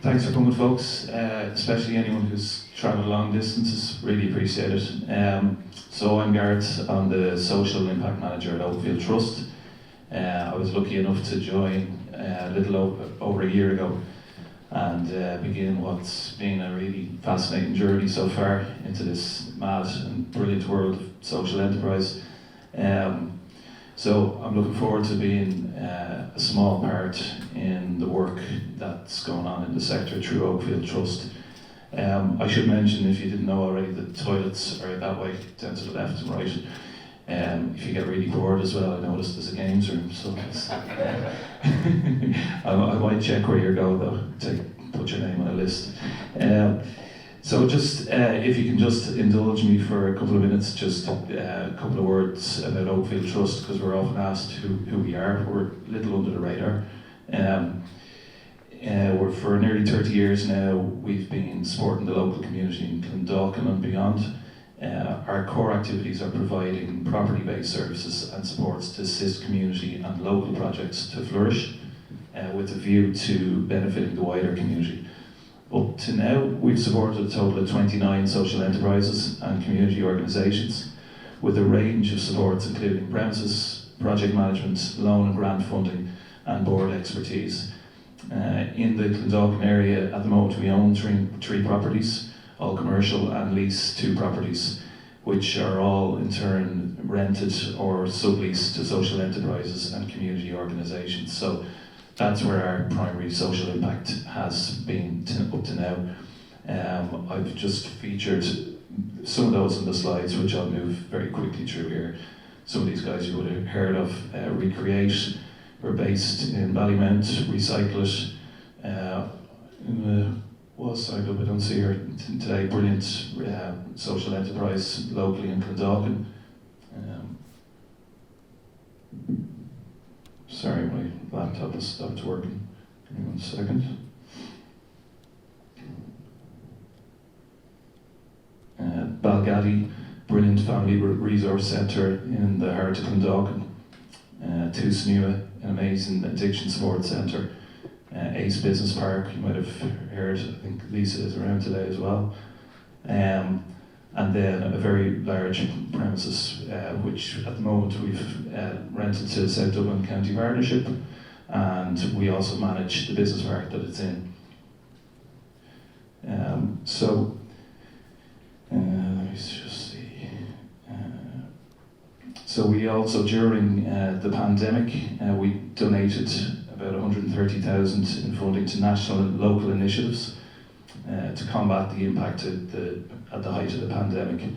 Thanks for coming, folks, especially anyone who's travelled long distances. Really appreciate it. So I'm Gareth. I'm the Social Impact Manager at Oakfield Trust. I was lucky enough to join a little over a year ago and begin what's been a really fascinating journey so far into this mad and brilliant world of social enterprise. So I'm looking forward to being a small part in the work that's going on in the sector through Oakfield Trust. I should mention, if you didn't know already, the toilets are that way, down to the left and right. If you get really bored as well, I noticed there's a games room, so I might check where you go though, put your name on a list. So just, if you can just indulge me for a couple of minutes, just a couple of words about Oakfield Trust, because we're often asked who we are. We're a little under the radar. We're for nearly 30 years now, we've been supporting the local community in Clondalkin and beyond. Our core activities are providing property-based services and supports to assist community and local projects to flourish, with a view to benefiting the wider community. Up to now, we've supported a total of 29 social enterprises and community organisations with a range of supports including premises, project management, loan and grant funding and board expertise. In the Clondalkin area at the moment we own three properties, all commercial, and lease 2 properties, which are all in turn rented or subleased to social enterprises and community organisations. So that's where our primary social impact has been up to now. I've just featured some of those on the slides, which I'll move very quickly through here. Some of these guys you would have heard of. Recreate, we're based in Ballymount. Recycle it, in the was side up, I don't see her today. Brilliant social enterprise locally in Clondalkin. Sorry, my laptop has stopped working. Give me 1 second. Balgatti, brilliant family resource centre in the heart of Clondalkin. Tusnua, an amazing addiction support centre. Ace Business Park, you might have heard, I think Lisa is around today as well. And then a very large premises, which at the moment we've rented to South Dublin County Partnership, and we also manage the business park that it's in. Let me just see. So we also, during the pandemic, we donated about 130,000 in funding to national and local initiatives to combat the impact at the height of the pandemic.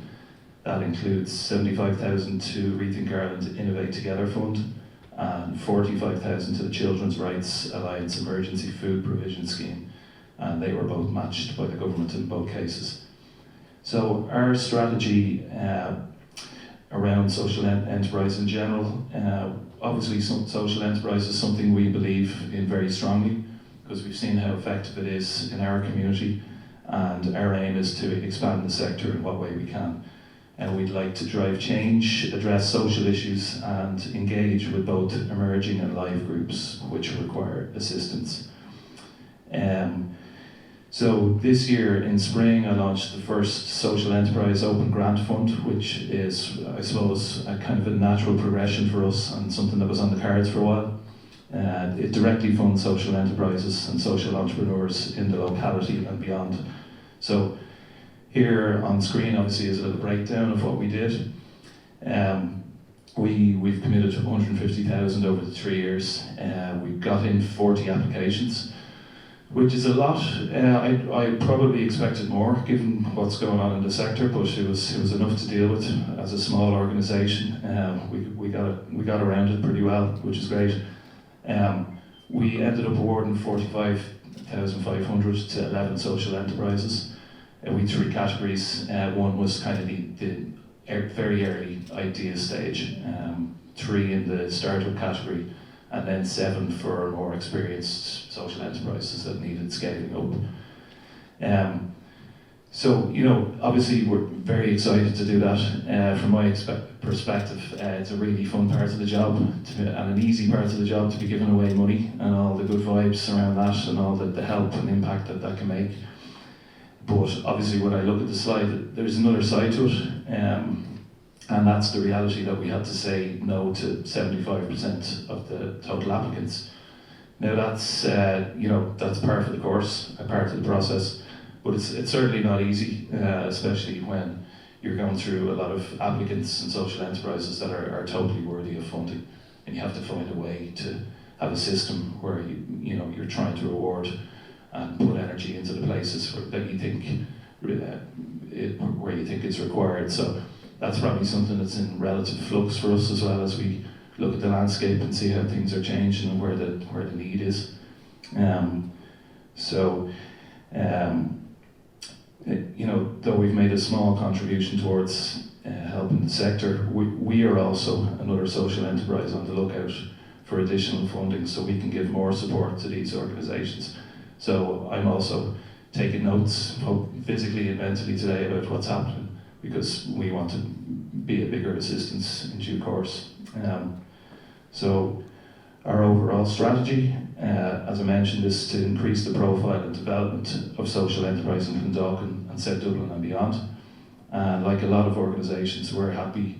That includes 75,000 to Rethink Ireland Innovate Together Fund and 45,000 to the Children's Rights Alliance Emergency Food Provision Scheme, and they were both matched by the government in both cases. So our strategy around social enterprise in general, obviously social enterprise is something we believe in very strongly, because we've seen how effective it is in our community, and our aim is to expand the sector in what way we can. And we'd like to drive change, address social issues, and engage with both emerging and live groups which require assistance. So this year in spring I launched the first social enterprise open grant fund, which is, I suppose, a kind of a natural progression for us and something that was on the cards for a while. It directly funds social enterprises and social entrepreneurs in the locality and beyond. So here on screen obviously is a little breakdown of what we did. We've committed to 150,000 over the 3 years. We got in 40 applications, which is a lot. I probably expected more given what's going on in the sector, but it was enough to deal with as a small organisation. We got around it pretty well, which is great. We ended up awarding 45,500 to 11 social enterprises. We had 3 categories. One was kind of the very early idea stage, 3 in the startup category, and then 7 for more experienced social enterprises that needed scaling up. So, obviously we're very excited to do that. From my perspective, it's a really fun part of the job and an easy part of the job to be giving away money and all the good vibes around that and all the help and impact that can make. But obviously when I look at the slide, there's another side to it, and that's the reality that we had to say no to 75% of the total applicants. Now that's, that's par for the course, a part of the process. But it's certainly not easy, especially when you're going through a lot of applicants and social enterprises that are totally worthy of funding, and you have to find a way to have a system where you're trying to reward and put energy into the places that you think where you think it's required. So that's probably something that's in relative flux for us as well as we look at the landscape and see how things are changing and where the need is. Though we've made a small contribution towards helping the sector, we are also another social enterprise on the lookout for additional funding so we can give more support to these organisations. So I'm also taking notes, physically and mentally today, about what's happening, because we want to be a bigger assistance in due course. So our overall strategy, as I mentioned, is to increase the profile and development of social enterprise in Clondalkin and South Dublin and beyond. And like a lot of organisations, we're happy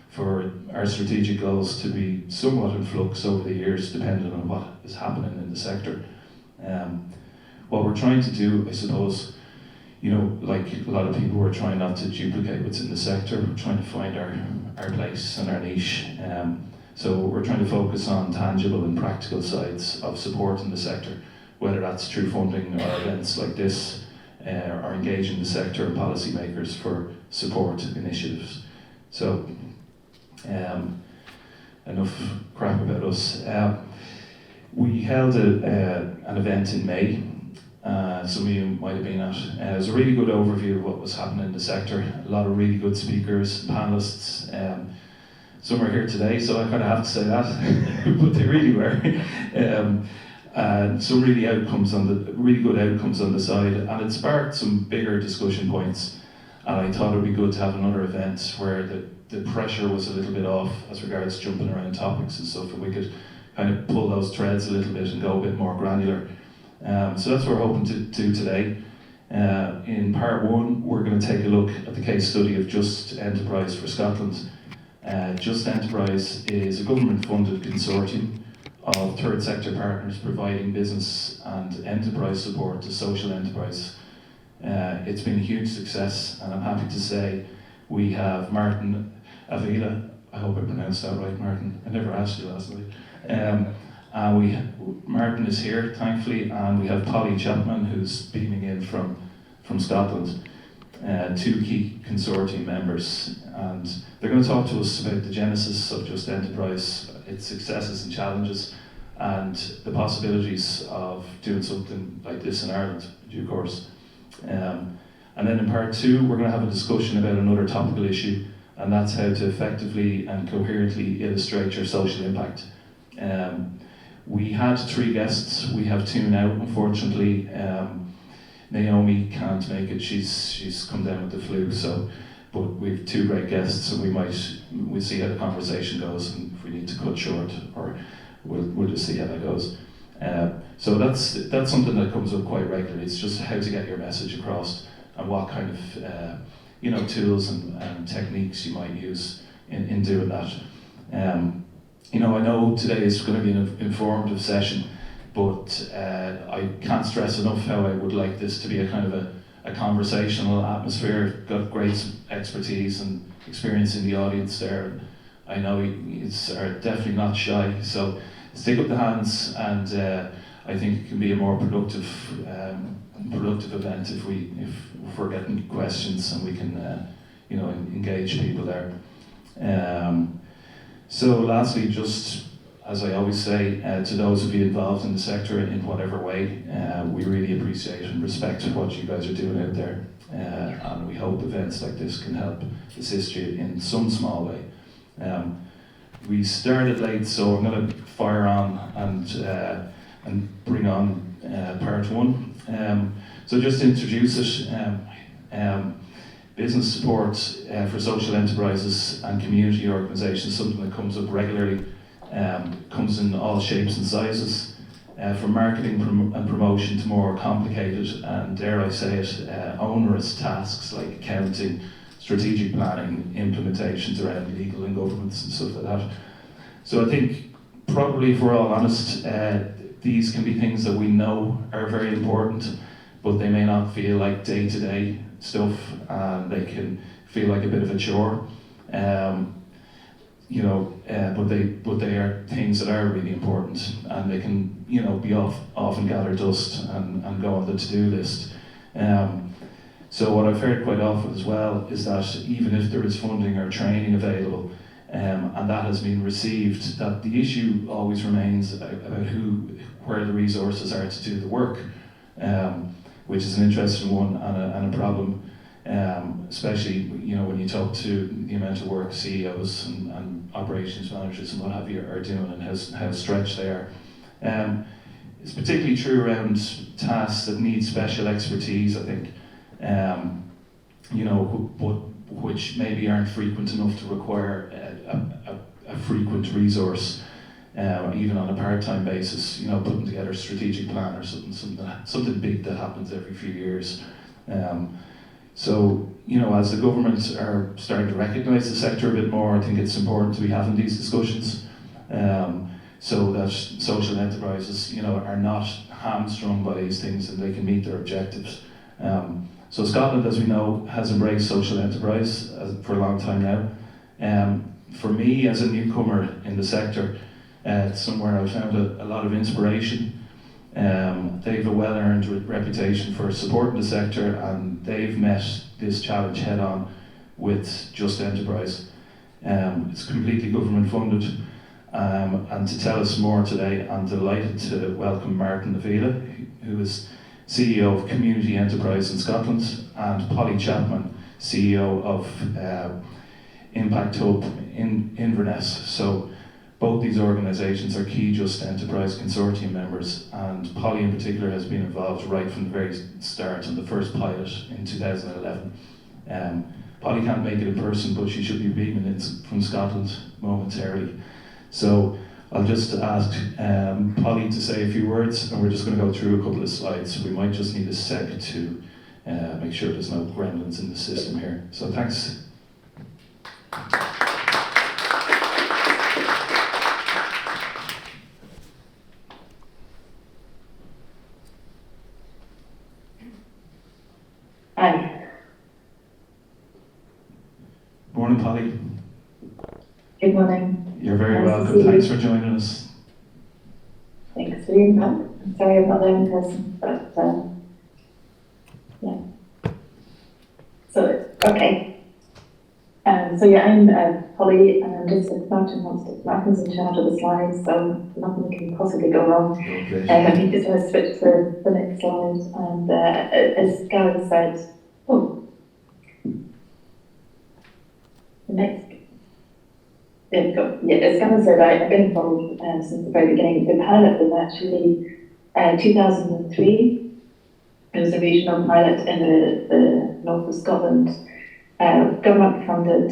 for our strategic goals to be somewhat in flux over the years, depending on what is happening in the sector. What we're trying to do, I suppose, like a lot of people, we're trying not to duplicate what's in the sector. We're trying to find our place and our niche. So we're trying to focus on tangible and practical sides of supporting the sector, whether that's through funding or events like this, or engaging the sector and policymakers for support initiatives. So, enough crap about us. We held an event in May. Some of you might have been at. It was a really good overview of what was happening in the sector. A lot of really good speakers, panellists. Some are here today, so I kind of have to say that, but they really were. And some really good outcomes on the side, and it sparked some bigger discussion points. And I thought it would be good to have another event where the pressure was a little bit off as regards jumping around topics and stuff, and we could kind of pull those threads a little bit and go a bit more granular. So that's what we're hoping to do today. In part one, we're going to take a look at the case study of Just Enterprise for Scotland. Just Enterprise is a government-funded consortium of third sector partners providing business and enterprise support to social enterprise. It's been a huge success, and I'm happy to say we have Martin Avila. I hope I pronounced that right, Martin. I never asked you last night. Martin is here, thankfully, and we have Polly Chapman, who's beaming in from Scotland. Two key consortium members, and they're going to talk to us about the genesis of Just Enterprise, its successes and challenges, and the possibilities of doing something like this in Ireland in due course. And then in part two, we're going to have a discussion about another topical issue, and that's how to effectively and coherently illustrate your social impact. We had 3 guests, we have 2 now, unfortunately. Naomi can't make it, she's come down with the flu, but we've 2 great guests, and we'll see how the conversation goes, and if we need to cut short, or we'll just see how that goes. So that's something that comes up quite regularly. It's just how to get your message across and what kind of tools and techniques you might use in doing that. I know today is going to be an informative session, but I can't stress enough how I would like this to be a kind of a conversational atmosphere. Got great expertise and experience in the audience there. I know it's definitely not shy, so stick up the hands, and I think it can be a more productive event if we're getting questions and we can engage people there. So lastly, just as I always say, to those of you involved in the sector in whatever way, we really appreciate and respect what you guys are doing out there, and we hope events like this can help assist you in some small way. We started late, so I'm going to fire on and bring on part one. So just to introduce it, Business support for social enterprises and community organisations, something that comes up regularly, comes in all shapes and sizes, from marketing and promotion to more complicated and, dare I say it, onerous tasks like accounting, strategic planning, implementations around legal and governance and stuff like that. So I think probably, if we're all honest, these can be things that we know are very important, but they may not feel like day-to-day stuff, and they can feel like a bit of a chore. But they are things that are really important, and they can, be often gather dust and go on the to-do list. So what I've heard quite often as well is that even if there is funding or training available, and that has been received, that the issue always remains about where the resources are to do the work, which is an interesting one and a problem. Especially when you talk to the amount of work CEOs and operations managers and what have you are doing, and how stretched they are. It's particularly true around tasks that need special expertise, I think, which maybe aren't frequent enough to require a frequent resource, even on a part-time basis. Putting together a strategic plan or something big that happens every few years. So, as the government are starting to recognise the sector a bit more, I think it's important to be having these discussions, so that social enterprises, are not hamstrung by these things and they can meet their objectives. So Scotland, as we know, has embraced social enterprise for a long time now. For me, as a newcomer in the sector, it's somewhere I found a lot of inspiration. They have a well-earned reputation for supporting the sector, and they've met this challenge head-on with Just Enterprise. It's completely government funded, and to tell us more today, I'm delighted to welcome Martin Avila, who is CEO of Community Enterprise in Scotland, and Polly Chapman, CEO of Impact Hub in Inverness. So both these organisations are key Just Enterprise Consortium members, and Polly in particular has been involved right from the very start on the first pilot in 2011. Polly can't make it in person, but she should be beaming in from Scotland momentarily. So I'll just ask Polly to say a few words, and we're just going to go through a couple of slides. We might just need a sec to make sure there's no gremlins in the system here. So thanks. Hi. Morning, Polly. Good morning. You're very welcome. Thanks for joining us. Thanks for the invite. I'm sorry I'm not there in person, but yeah. So, okay. I'm Polly, and just as Martin's in charge of the slides, so nothing can possibly go wrong. I think just want to switch to the next slide, and as Gareth said, the next. There we go. Yeah, as Gareth said, I've been involved since the very beginning. The pilot was actually 2003. It was a regional pilot in the north of Scotland, government funded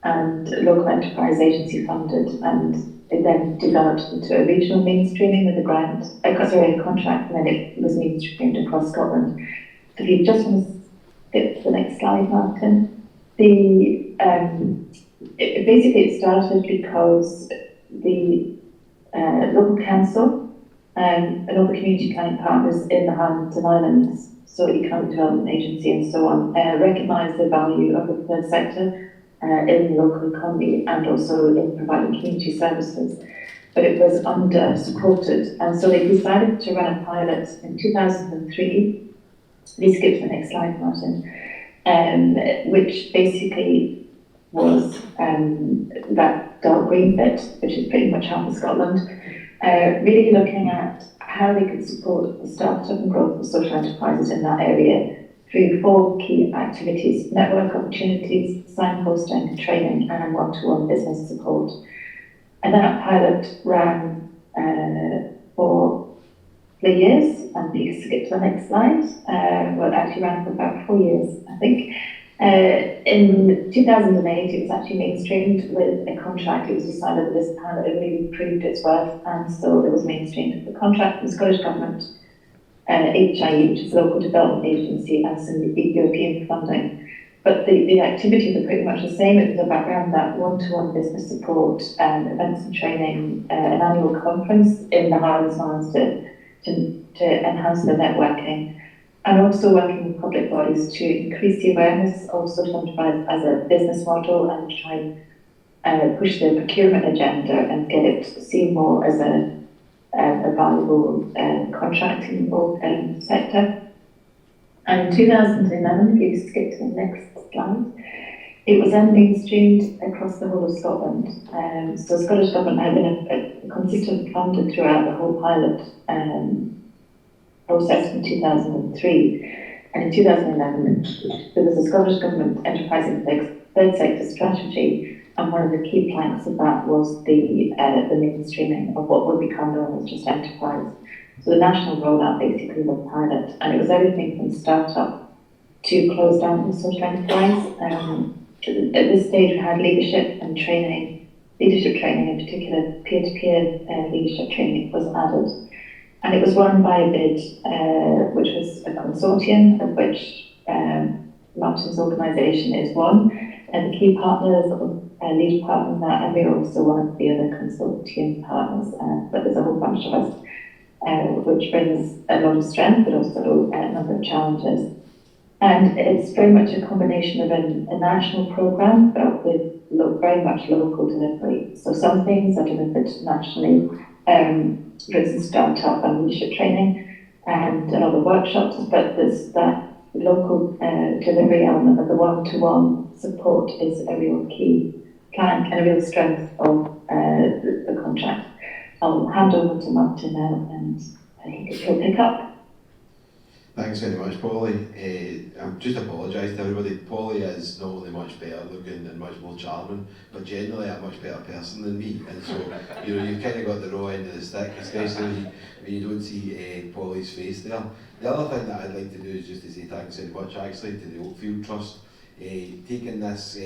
and local enterprise agency funded, and it then developed into a regional mainstreaming with a contract, and then it was mainstreamed across Scotland. So if you just want to skip to the next slide, Martin. It started because the local council and other community planning partners in the Highlands and Islands, so Economic Development Agency and so on, recognised the value of the third sector in the local economy and also in providing community services. But it was under-supported, and so they decided to run a pilot in 2003. Please skip to the next slide, Martin. Which basically was that dark green bit, which is pretty much half of Scotland, really looking at how they could support the start-up and growth of social enterprises in that area through 4 key activities: network opportunities, signposting, training, and one-to-one business support. And that pilot ran for couple of years, and you can skip to the next slide. Well, it actually ran for about 4 years, I think. In 2008, it was actually mainstreamed with a contract. It was decided that this pilot had really proved its worth, and so it was mainstreamed with a contract from the Scottish Government, HIE, which is a local development agency, and some European funding. But the activities are pretty much the same. It was about around that one-to-one business support, events and training, an annual conference in the Highlands and Islands to enhance the networking, and also working with public bodies to increase the awareness of social enterprise as a business model and try and push the procurement agenda and get it seen more as a valuable contracting sector. And in 2011, if you skip to the next slide, it was then mainstreamed across the whole of Scotland. So the Scottish Government had been a consistent funder throughout the whole pilot process from 2003. And in 2011, there was a Scottish Government Enterprise in Third Sector Strategy, and one of the key planks of that was the mainstreaming of what would become known as just enterprise. So the national rollout basically was a pilot, and it was everything from startup to close down the social enterprise. At this stage, we had leadership training in particular, peer-to-peer leadership training was added. And it was run by a bid, which was a consortium, of which Martin's organisation is one, and the key partners, lead partners there, and we're also one of the other consortium partners, but there's a whole bunch of us, which brings a lot of strength, but also a number of challenges. And it's very much a combination of a national programme, but with very much local delivery. So some things are delivered nationally, for instance, startup and leadership training, and a lot of workshops, but there's that local delivery element of the one-to-one support is a real key plank and a real strength of the contract. I'll hand over to Martin now, and I think he'll pick up. Thanks very much, Polly. I just apologise to everybody. Polly is not only much better looking and much more charming, but generally a much better person than me. And so, you've kind of got the raw end of the stick, especially when you don't see Polly's face there. The other thing that I'd like to do is just to say thanks very much actually to the Oakfield Trust, taking this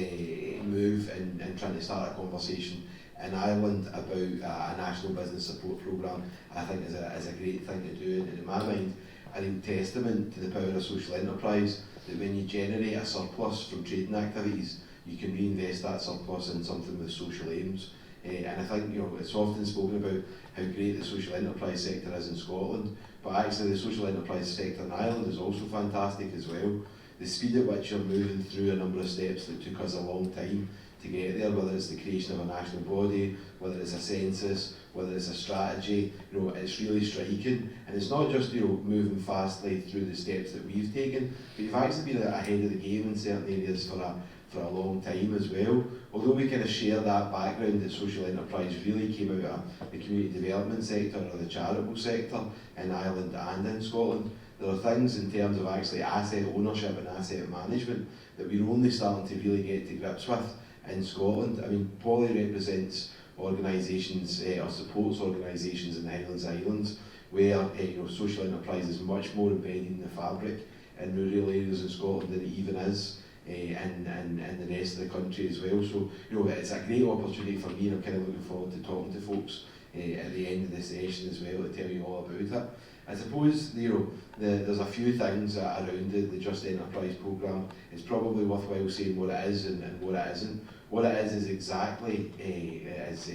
move and trying to start a conversation in Ireland about a national business support programme. I think is a great thing to do, and in my mind, a real testament to the power of social enterprise, that when you generate a surplus from trading activities, you can reinvest that surplus in something with social aims. And I think it's often spoken about how great the social enterprise sector is in Scotland, but actually the social enterprise sector in Ireland is also fantastic as well. The speed at which you're moving through a number of steps that took us a long time to get there, whether it's the creation of a national body, whether it's a census, whether it's a strategy, it's really striking. And it's not just moving fastly through the steps that we've taken, but you've actually been ahead of the game in certain areas for a long time as well. Although we kind of share that background that social enterprise really came out of the community development sector or the charitable sector in Ireland and in Scotland, there are things in terms of actually asset ownership and asset management that we're only starting to really get to grips with in Scotland. I mean, Polly represents organisations or supports organisations in the Highlands Islands where social enterprise is much more embedded in the fabric in rural areas in Scotland than it even is in the rest of the country as well. So it's a great opportunity for me, and I'm kind of looking forward to talking to folks at the end of the session as well to tell you all about it. I suppose there's a few things around the Just Enterprise programme. It's probably worthwhile saying what it is and what it isn't. What it is exactly, as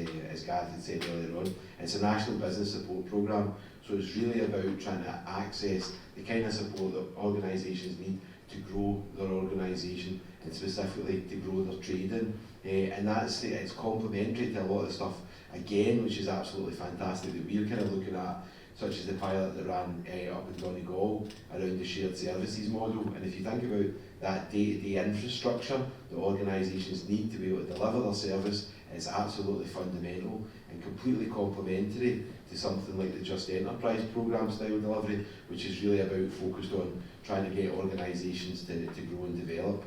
Gareth had said earlier on, it's a national business support programme, so it's really about trying to access the kind of support that organisations need to grow their organisation and specifically to grow their trading. And it's complementary to a lot of stuff, again, which is absolutely fantastic that we're kind of looking at, such as the pilot that ran up in Donegal around the shared services model. And if you think about that day-to-day infrastructure that organisations need to be able to deliver their service, it's absolutely fundamental and completely complementary to something like the Just Enterprise programme style delivery, which is really about focused on trying to get organisations to grow and develop.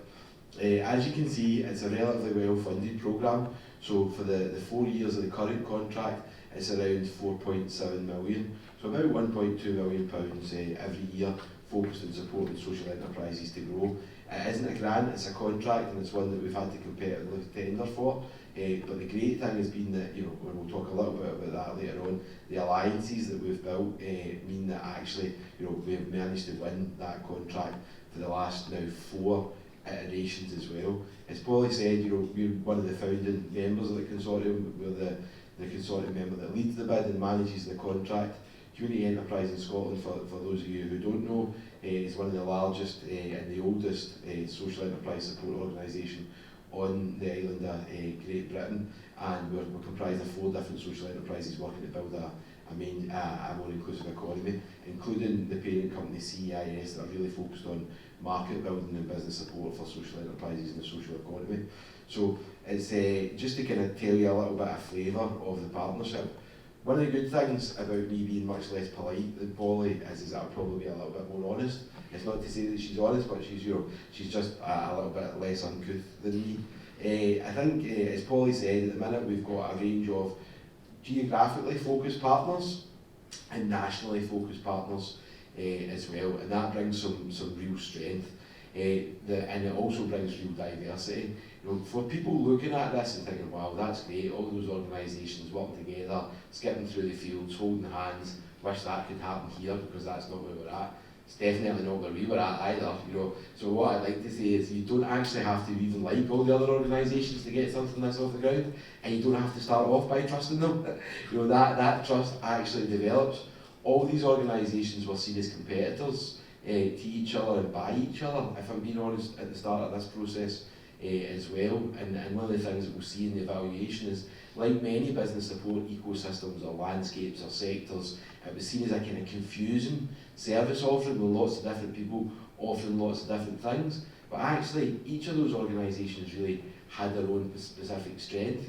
As you can see, it's a relatively well-funded programme. So for the 4 years of the current contract, it's around 4.7 million. So about £1.2 million every year focused on supporting social enterprises to grow. It isn't a grant, it's a contract, and it's one that we've had to competitively tender for. But the great thing has been that, and we'll talk a little bit about that later on, the alliances that we've built mean that actually, we've managed to win that contract for the last now 4 iterations as well. As Polly said, we're one of the founding members of the consortium. We're the consortium member that leads the bid and manages the contract. Community Enterprise in Scotland, for those of you who don't know, is one of the largest and the oldest social enterprise support organisation on the island of Great Britain, and we're comprised of 4 different social enterprises working to build a more inclusive economy, including the parent company CEIS, that are really focused on market building and business support for social enterprises and the social economy. So it's just to kind of tell you a little bit of flavour of the partnership. One of the good things about me being much less polite than Polly is that I'll probably be a little bit more honest. It's not to say that she's honest, but she's just a little bit less uncouth than me. I think, as Polly said, at the minute we've got a range of geographically focused partners and nationally focused partners as well, and that brings some real strength. And it also brings real diversity. For people looking at this and thinking, wow, that's great, all those organisations working together, skipping through the fields, holding hands, wish that could happen here, because that's not where we're at. It's definitely not where we were at either. So what I'd like to say is you don't actually have to even like all the other organisations to get something that's off the ground, and you don't have to start off by trusting them. That trust actually develops. All these organisations were seen as competitors to each other and by each other, if I'm being honest, at the start of this process as well. And one of the things that we'll see in the evaluation is, like many business support ecosystems or landscapes or sectors, it was seen as a kind of confusing service offering with lots of different people offering lots of different things. But actually, each of those organisations really had their own specific strength.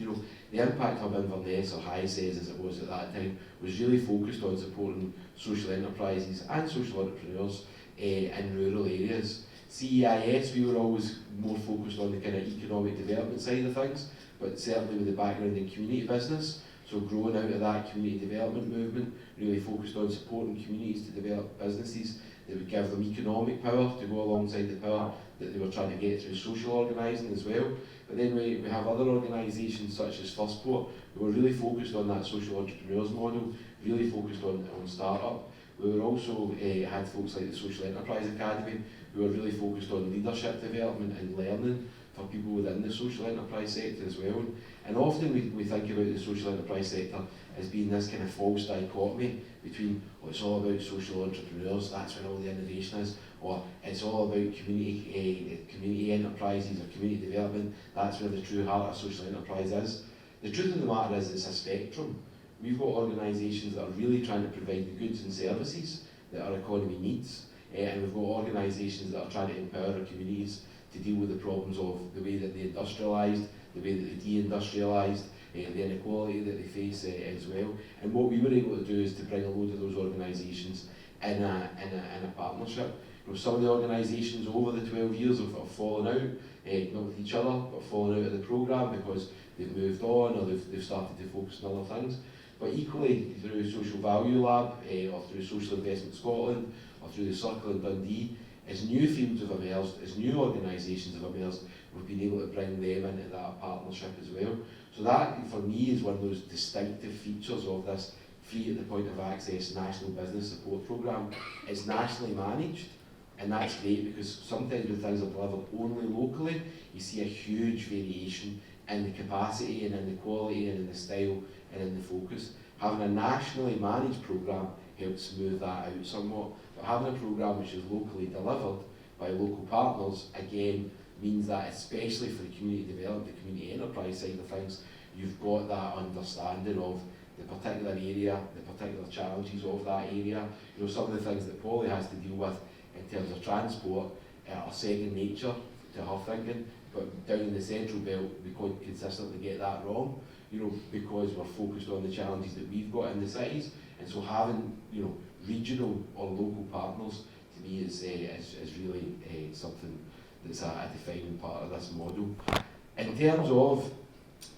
The Impact Hub Inverness, or CEIS as it was at that time, was really focused on supporting social enterprises and social entrepreneurs in rural areas. CEIS, we were always more focused on the kind of economic development side of things, but certainly with the background in community business, so growing out of that community development movement, really focused on supporting communities to develop businesses that would give them economic power to go alongside the power that they were trying to get through social organising as well. But then we have other organisations such as Firstport, who were really focused on that social entrepreneurs model, really focused on start-up. We were also had folks like the Social Enterprise Academy, who were really focused on leadership development and learning for people within the social enterprise sector as well. And often we think about the social enterprise sector as being this kind of false dichotomy between, it's all about social entrepreneurs, that's where all the innovation is, or it's all about community enterprises or community development, that's where the true heart of social enterprise is. The truth of the matter is it's a spectrum. We've got organisations that are really trying to provide the goods and services that our economy needs, and we've got organisations that are trying to empower our communities to deal with the problems of the way that they industrialised, the way that they de-industrialised, the inequality that they face as well. And what we were able to do is to bring a load of those organisations in a partnership. Some of the organisations over the 12 years have fallen out, not with each other, but fallen out of the programme because they've moved on or they've started to focus on other things. But equally, through Social Value Lab, or through Social Investment Scotland, or through the Circle in Dundee, as new fields have emerged, as new organisations have emerged, we've been able to bring them into that partnership as well. So that, for me, is one of those distinctive features of this free at the point of access national business support programme. It's nationally managed, and that's great because sometimes when things are delivered only locally, you see a huge variation in the capacity and in the quality and in the style and in the focus. Having a nationally managed programme helps smooth that out somewhat, but having a programme which is locally delivered by local partners, again, means that especially for the community development, the community enterprise side of things, you've got that understanding of the particular area, the particular challenges of that area. Some of the things that Polly has to deal with in terms of transport are second nature to her thinking, but down in the central belt we quite consistently get that wrong, because we're focused on the challenges that we've got in the cities, and so having regional or local partners to me is really something that's a defining part of this model. In terms of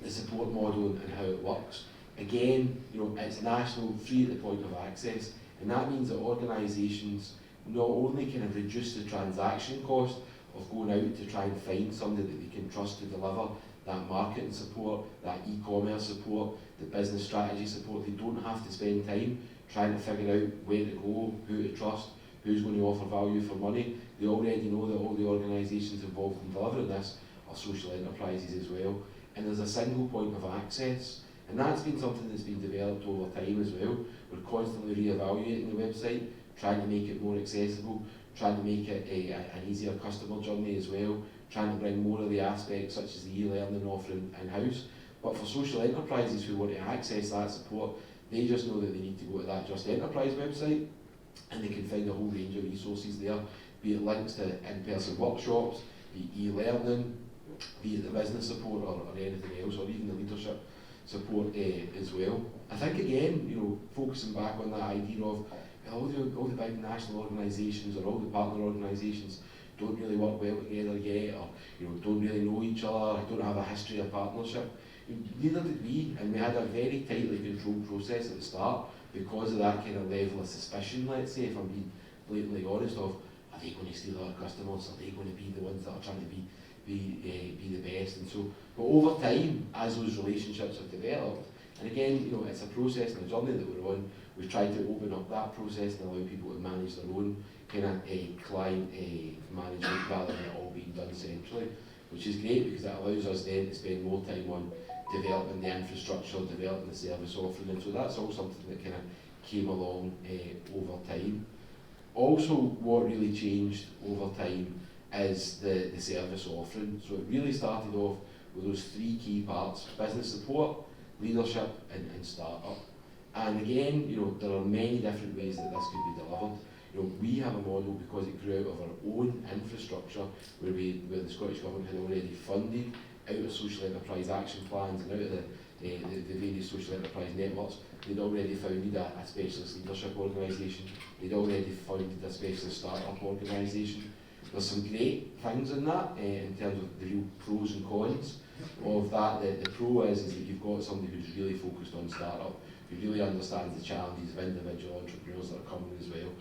the support model and how it works, Again, it's national, free at the point of access, and that means that organisations not only kind of reduce the transaction cost of going out to try and find somebody that they can trust to deliver that marketing support, that e-commerce support, the business strategy support. They don't have to spend time trying to figure out where to go, who to trust, who's going to offer value for money. They already know that all the organisations involved in delivering this are social enterprises as well. And there's a single point of access. And that's been something that's been developed over time as well. We're constantly re-evaluating the website, trying to make it more accessible, trying to make it an easier customer journey as well, trying to bring more of the aspects such as the e-learning offering in-house. But for social enterprises who want to access that support, they just know that they need to go to that Just Enterprise website, and they can find a whole range of resources there, be it links to in-person workshops, be it e-learning, be it the business support or anything else, or even the leadership support as well. I think again, focusing back on that idea of all the big national organisations or all the partner organisations don't really work well together yet, or don't really know each other, don't have a history of partnership. Neither did we, and we had a very tightly controlled process at the start because of that kind of level of suspicion, let's say, if I'm being blatantly honest, of are they going to steal our customers, are they going to be the ones that are trying to be the best. And so, but over time, as those relationships have developed, and again, it's a process and a journey that we're on, we've tried to open up that process and allow people to manage their own kind of client management rather than it all being done centrally, which is great because it allows us then to spend more time on developing the infrastructure, developing the service offering, and so that's all something that kind of came along over time. Also, what really changed over time is the service offering. So it really started off with those three key parts: business support, leadership and startup. And again, there are many different ways that this could be delivered. We have a model because it grew out of our own infrastructure where the Scottish Government had already funded out of social enterprise action plans and out of the various social enterprise networks. They'd already founded a specialist leadership organisation. They'd already founded a specialist startup organisation. There's some great things in that in terms of the real pros and cons of that. The pro is that you've got somebody who's really focused on startup, who really understands the challenges of individual entrepreneurs that are coming as well.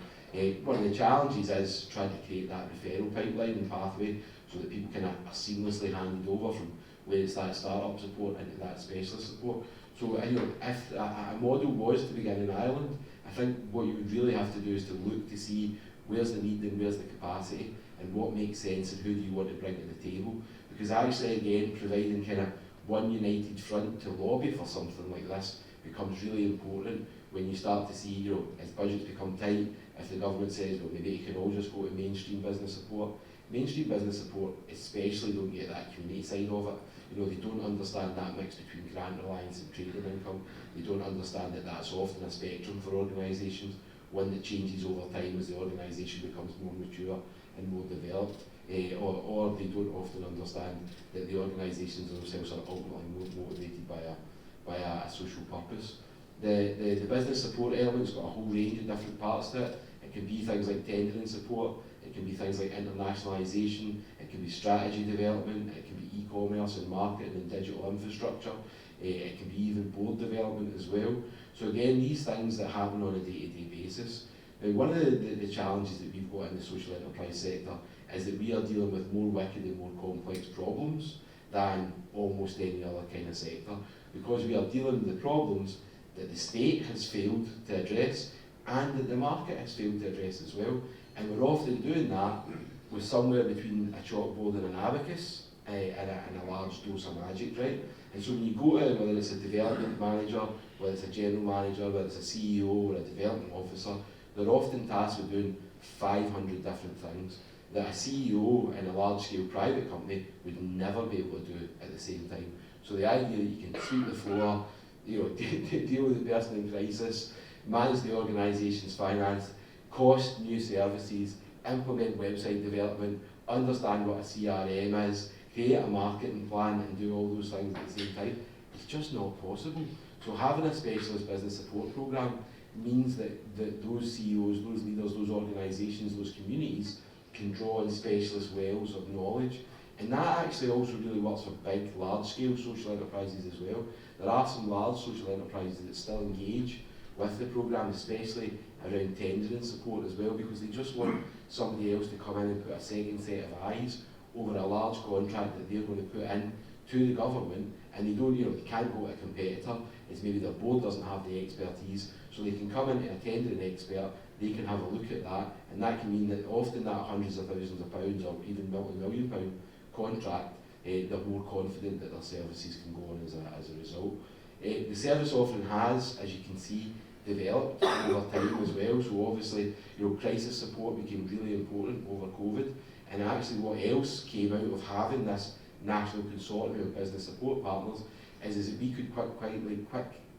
One of the challenges is trying to create that referral pipeline and pathway so that people are seamlessly handed over from where it's that startup support into that specialist support. So if a model was to begin in Ireland, I think what you would really have to do is to look to see where's the need and where's the capacity and what makes sense and who do you want to bring to the table. Because actually, again, providing kind of one united front to lobby for something like this becomes really important when you start to see, as budgets become tight, if the government says, well, maybe you can all just go to mainstream business support. Mainstream business support especially don't get that community side of it. They don't understand that mix between grant reliance and trading income. They don't understand that that's often a spectrum for organisations, one that changes over time as the organisation becomes more mature and more developed. Or they don't often understand that the organisations themselves are ultimately more motivated by a social purpose. The business support element's got a whole range of different parts to it. It can be things like tendering support, it can be things like internationalisation, it can be strategy development, it can be e-commerce and marketing and digital infrastructure, it can be even board development as well. So again, these things that happen on a day-to-day basis. Now, one of the challenges that we've got in the social enterprise sector is that we are dealing with more wicked and more complex problems than almost any other kind of sector, because we are dealing with the problems that the state has failed to address and that the market has failed to address as well. And we're often doing that with somewhere between a chalkboard and an abacus and a large dose of magic, right? And so when you go to, whether it's a development manager, whether it's a general manager, whether it's a CEO or a development officer, they're often tasked with doing 500 different things that a CEO in a large-scale private company would never be able to do at the same time. So the idea that you can sweep the floor, deal with the person in crisis, manage the organisation's finance, cost new services, implement website development, understand what a CRM is, create a marketing plan and do all those things at the same time, it's just not possible. So having a specialist business support programme means that those CEOs, those leaders, those organisations, those communities can draw on specialist wells of knowledge And that actually also really works for big, large-scale social enterprises as well. There are some large social enterprises that still engage with the programme, especially around tendering support as well, because they just want somebody else to come in and put a second set of eyes over a large contract that they're going to put in to the government, and they don't, they can't go to a competitor. It's maybe their board doesn't have the expertise, so they can come in and attend an expert, they can have a look at that, and that can mean that often that hundreds of thousands of pounds or even multi-million pound contract, they're more confident that their services can go on as a result. The service offering has, as you can see, developed over time as well, so obviously crisis support became really important over COVID, and actually what else came out of having this national consortium of business support partners is that we could quite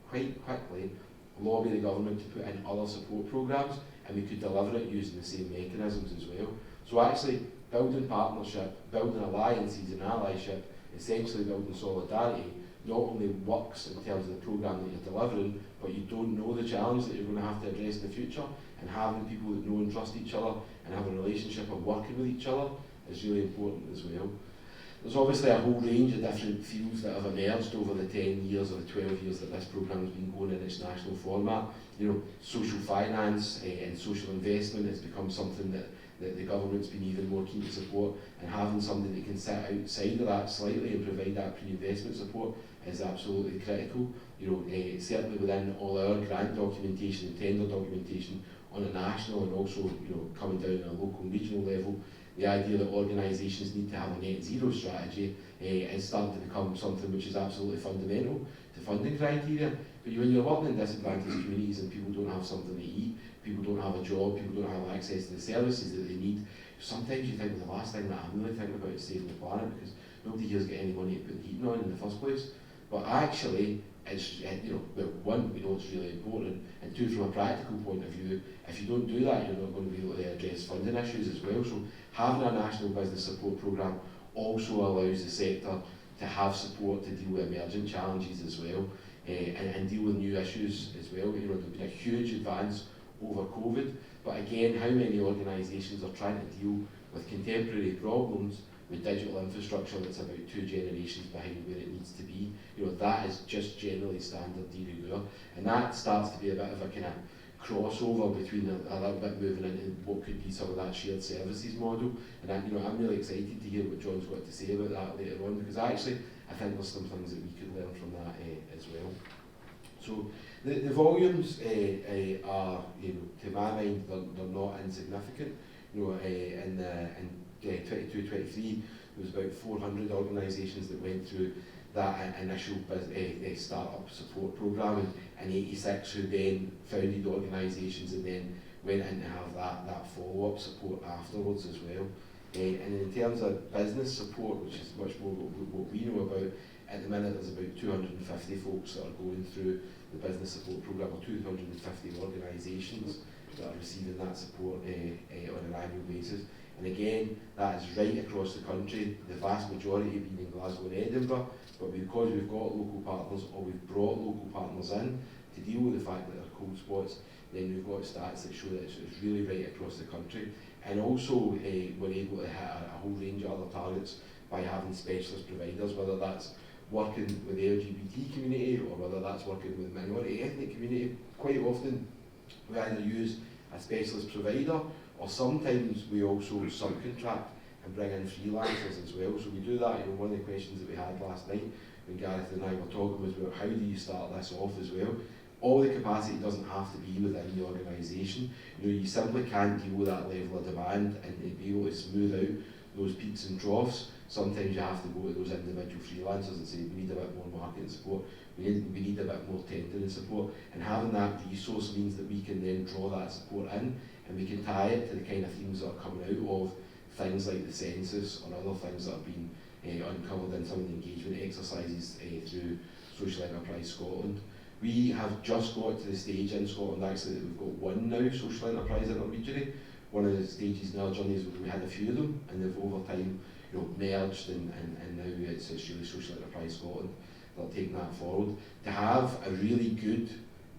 quickly lobby the government to put in other support programmes, and we could deliver it using the same mechanisms as well. So actually building partnership, building alliances and allyship, essentially building solidarity, not only works in terms of the programme that you're delivering, but you don't know the challenge that you're going to have to address in the future, and having people that know and trust each other and have a relationship of working with each other is really important as well. There's obviously a whole range of different fields that have emerged over the 10 years or the 12 years that this programme has been going in its national format. Social finance and social investment has become something that the government's been even more keen to support, and having somebody that can sit outside of that slightly and provide that pre-investment support is absolutely critical. Certainly within all our grant documentation and tender documentation on a national and also coming down on a local and regional level, the idea that organisations need to have a net zero strategy is starting to become something which is absolutely fundamental to funding criteria. But when you're working in disadvantaged communities and people don't have something to eat, people don't have a job, people don't have access to the services that they need, sometimes you think, well, the last thing that I'm really thinking about is saving the planet, because nobody here's got any money to put the heating on in the first place. But actually, it's, one, we know it's really important, and two, from a practical point of view, if you don't do that, you're not going to be able to address funding issues as well. So having a national business support programme also allows the sector to have support to deal with emerging challenges as well, and deal with new issues as well. There's been a huge advance over COVID, but again, how many organisations are trying to deal with contemporary problems with digital infrastructure that's about 2 generations behind where it needs to be? That is just generally standard de rigueur, and that starts to be a bit of a kind of crossover between a little bit moving into what could be some of that shared services model. And I'm really excited to hear what John's got to say about that later on, because I think there's some things that we could learn from that as well. So the volumes are, to my mind, they're not insignificant. In 22-23, there was about 400 organisations that went through that initial start-up support programme, and 86 who then founded organisations and then went in to have that follow-up support afterwards as well. And in terms of business support, which is much more what we know about, at the minute there's about 250 folks that are going through the business support programme, or 250 organisations that are receiving that support on an annual basis. And again, that is right across the country, the vast majority being in Glasgow and Edinburgh, but because we've got local partners, or we've brought local partners in to deal with the fact that there are cold spots, then we've got stats that show that it's really right across the country. And also we're able to hit a whole range of other targets by having specialist providers, whether that's working with the LGBT community or whether that's working with the minority ethnic community. Quite often we either use a specialist provider, or sometimes we also subcontract and bring in freelancers as well. So we do that. One of the questions that we had last night when Gareth and I were talking was about how do you start this off as well. All the capacity doesn't have to be within the organisation. You simply can't deal with that level of demand and be able to smooth out those peaks and troughs. Sometimes you have to go to those individual freelancers and say, we need a bit more marketing support, we need a bit more tendering support, and having that resource means that we can then draw that support in, and we can tie it to the kind of themes that are coming out of things like the census or other things that have been uncovered in some of the engagement exercises through Social Enterprise Scotland. We have just got to the stage in Scotland actually that we've got one now social enterprise intermediary. One of the stages in our journey is we had a few of them, and they've over time merged, and now it's really Social Enterprise Scotland that are taking that forward. To have a really good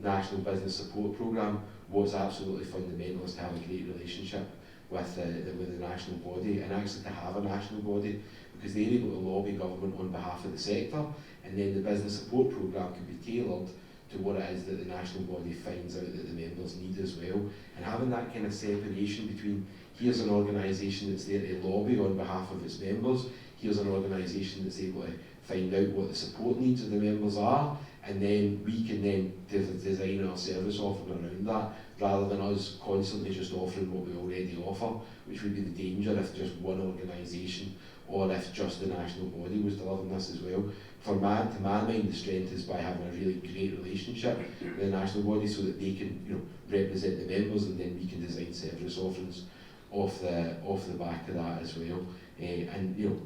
national business support programme, what's absolutely fundamental is to have a great relationship with the national body, and actually to have a national body, because they're able to lobby government on behalf of the sector, and then the business support programme can be tailored to what it is that the national body finds out that the members need as well. And having that kind of separation between, here's an organisation that's there to lobby on behalf of its members, here's an organisation that's able to find out what the support needs of the members are, and then we can then design our service offering around that, rather than us constantly just offering what we already offer, which would be the danger if just one organisation or if just the national body was delivering this as well. To my mind, the strength is by having a really great relationship with the national body, so that they can, represent the members, and then we can design service offerings off the back of that as well.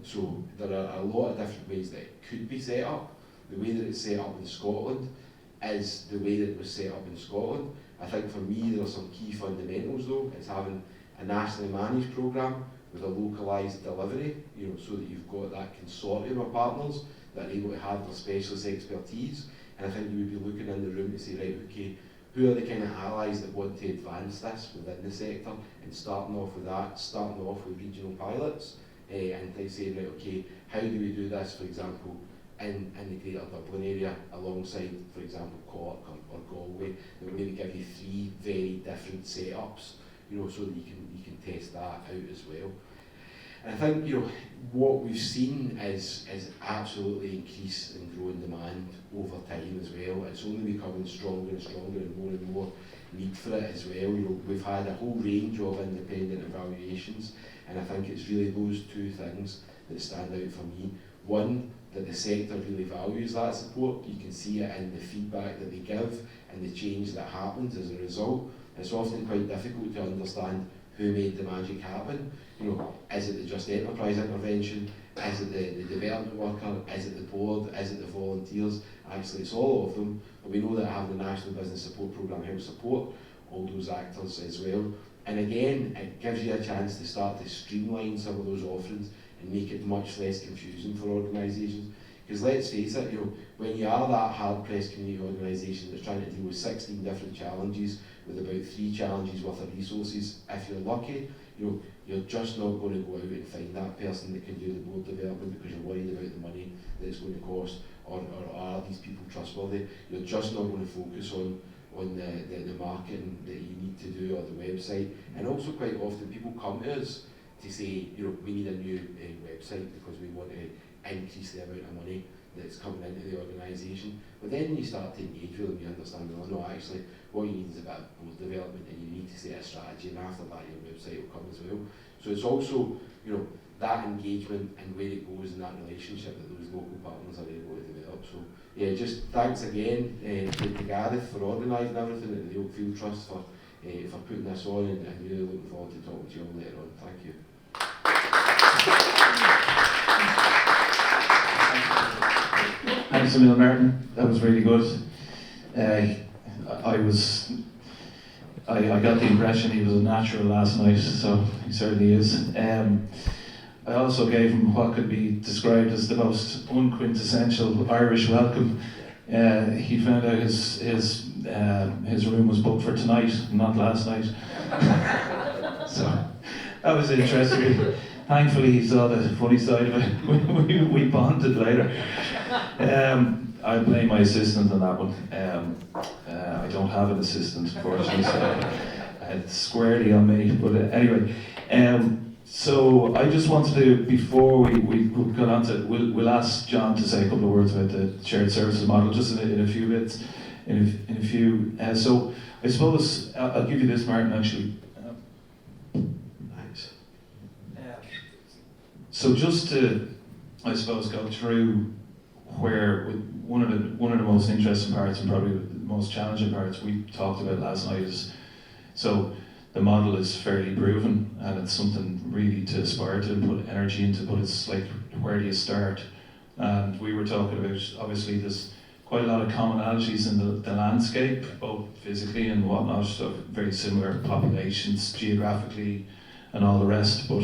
So there are a lot of different ways that it could be set up. The way that it's set up in Scotland is the way that it was set up in Scotland. I think for me there are some key fundamentals though. It's having a nationally managed programme with a localised delivery, so that you've got that consortium of partners that are able to have their specialist expertise. And I think you would be looking in the room to say, right, okay, who are the kind of allies that want to advance this within the sector, and starting off with that, starting off with regional pilots, and they say, right, okay, how do we do this, for example, in the Greater Dublin area, alongside, for example, Cork or Galway, that will maybe give you 3 very different setups, so that you can test that out as well. And I think, what we've seen is absolutely increase in growing demand over time as well. It's only becoming stronger and stronger, and more need for it as well. We've had a whole range of independent evaluations, and I think it's really those 2 things that stand out for me. One, that the sector really values that support. You can see it in the feedback that they give and the change that happens as a result. It's often quite difficult to understand who made the magic happen. Is it the Just Enterprise intervention? Is it the development worker? Is it the board? Is it the volunteers? Actually, it's all of them. But we know that having the National Business Support Programme helps support all those actors as well. And again, it gives you a chance to start to streamline some of those offerings and make it much less confusing for organisations. Because let's face it, when you are that hard-pressed community organisation that's trying to deal with 16 different challenges, with about 3 challenges worth of resources, if you're lucky, you're just not going to go out and find that person that can do the board development because you're worried about the money that it's going to cost, or are these people trustworthy. You're just not going to focus on the marketing that you need to do, or the website. And also quite often people come to us to say, we need a new website because we want to increase the amount of money that's coming into the organisation. But then when you start to engage with them, you understand, well, no, actually, what you need is a bit of board development, and you need to set a strategy, and after that your website will come as well. So it's also, that engagement and where it goes in that relationship that those local partners are able to develop. So yeah, just thanks again to Gareth for organising everything, and the Oakfield Trust for putting this on, and really looking forward to talking to you all later on. Thank you. Thanks a million, Martin. That was really good. I got the impression he was a natural last night, so he certainly is. I also gave him what could be described as the most unquintessential Irish welcome. He found out his room was booked for tonight, not last night. So that was interesting. Thankfully, he saw the funny side of it. We bonded later. I blame my assistant on that one. I don't have an assistant, unfortunately, so it's squarely on me. But anyway, so I just wanted to, before we got on to, we'll ask John to say a couple of words about the shared services model, just in a few bits, so I suppose I'll give you this, Martin, actually. Thanks. So just to, I suppose, go through where one of the most interesting parts, and probably the most challenging parts we talked about last night, is so the model is fairly proven, and it's something really to aspire to and put energy into, but it's like, where do you start? And we were talking about, obviously there's quite a lot of commonalities in the landscape, both physically and whatnot, so very similar populations geographically and all the rest, but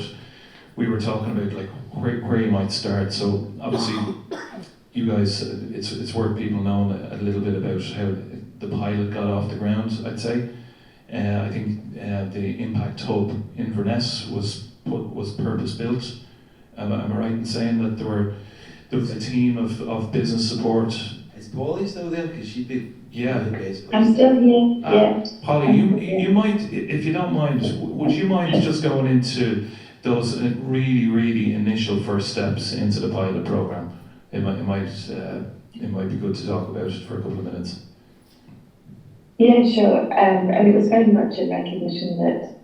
we were talking about like where you might start. So obviously you guys, it's worth people knowing a little bit about how the pilot got off the ground, I'd say. I think the Impact Hub Inverness was purpose built. Am I right in saying that there was a team of business support? Is Polly still there? Because she'd be Yeah. the best place. I'm still here, yeah. Polly, you might, if you don't mind, would you mind just going into those really, really initial first steps into the pilot program? It might be good to talk about it for a couple of minutes. Yeah, sure. And it was very much a recognition that